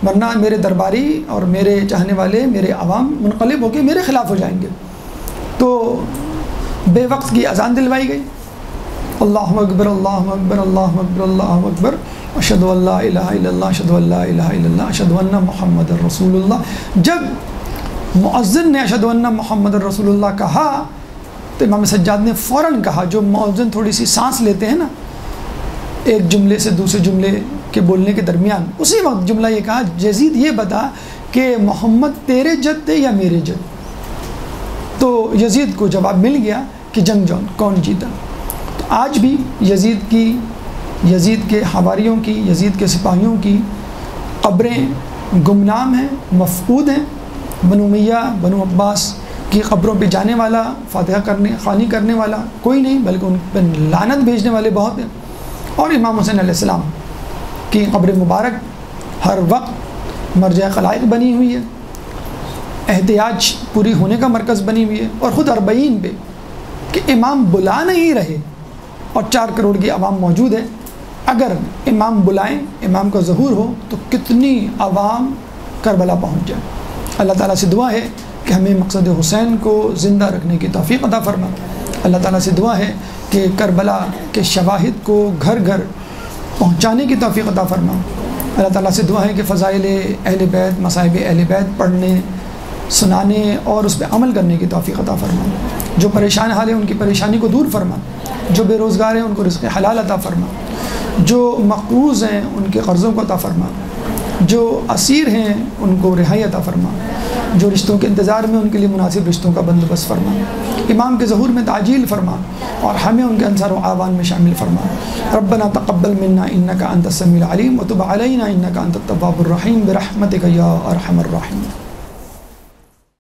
ورنہ میرے درباری اور میرے چاہنے والے، میرے عوام منقلب ہو کے میرے خلاف ہو جائیں گے۔ تو بے وقت کی اذان دلوائی گئی، اللہ اکبر اللہ اکبر اللہ اکبر اللہ اکبر، اشہد ان لا الہ الا اللہ اشہد ان لا الہ الا اللہ اشہد ان محمد رسول اللہ۔ جب مؤذن نے اشہد ان محمد رسول اللہ کہا تو امام سجاد نے فوراً کہا، جو مؤذن تھوڑی سی سانس لیتے ہیں نا ایک جملے سے دوسرے جملے کے بولنے کے درمیان، اسی وقت جملہ یہ کہا، یزید یہ بتا کہ محمد تیرے جد تھے یا میرے جد؟ تو یزید کو جواب مل گیا کہ جنگ جون کون جیتا۔ تو آج بھی یزید کے حواریوں کی، یزید کے سپاہیوں کی قبریں گمنام ہیں، مفقود ہیں۔ بنو امیہ، بنو عباس کی قبروں پہ جانے والا، فاتحہ خوانی کرنے والا کوئی نہیں، بلکہ ان پہ لعنت بھیجنے والے بہت ہیں۔ اور امام حسین علیہ السلام کی قبر مبارک ہر وقت مرجع خلائق بنی ہوئی ہے، احتیاج پوری ہونے کا مرکز بنی ہوئی ہے، اور خود 40 پہ کہ امام بلا نہیں رہے اور 4 کروڑ کی عوام موجود ہے، اگر امام بلائیں، امام کا ظہور ہو تو کتنی عوام کربلا پہنچ جائے۔ اللہ تعالیٰ سے دعا ہے کہ ہمیں مقصد حسین کو زندہ رکھنے کی توفیق عطا فرما۔ اللہ تعالیٰ سے دعا ہے کہ کربلا کے شواہد کو گھر گھر پہنچانے کی توفیق عطا فرما۔ اللہ تعالیٰ سے دعا ہے کہ فضائل اہل بیت، مصائب اہل بیت پڑھنے، سنانے اور اس پہ عمل کرنے کی توفیق عطا فرما۔ جو پریشان حال ہیں ان کی پریشانی کو دور فرما، جو بے روزگار ہیں ان کو رزق حلال عطا فرما۔ جو مقروض ہیں ان کے قرضوں کو عطا فرما، جو اسیر ہیں ان کو رہائی عطا فرما، جو رشتوں کے انتظار میں ان کے لیے مناسب رشتوں کا بندوبست فرما، امام کے ظہور میں تعجیل فرما اور ہمیں ان کے انصار و اعوان میں شامل فرما۔ ربنا تقبل منا انک انت السمیع العلیم وتب علینا انک انت التواب الرحیم برحمتک یا ارحم الراحمین۔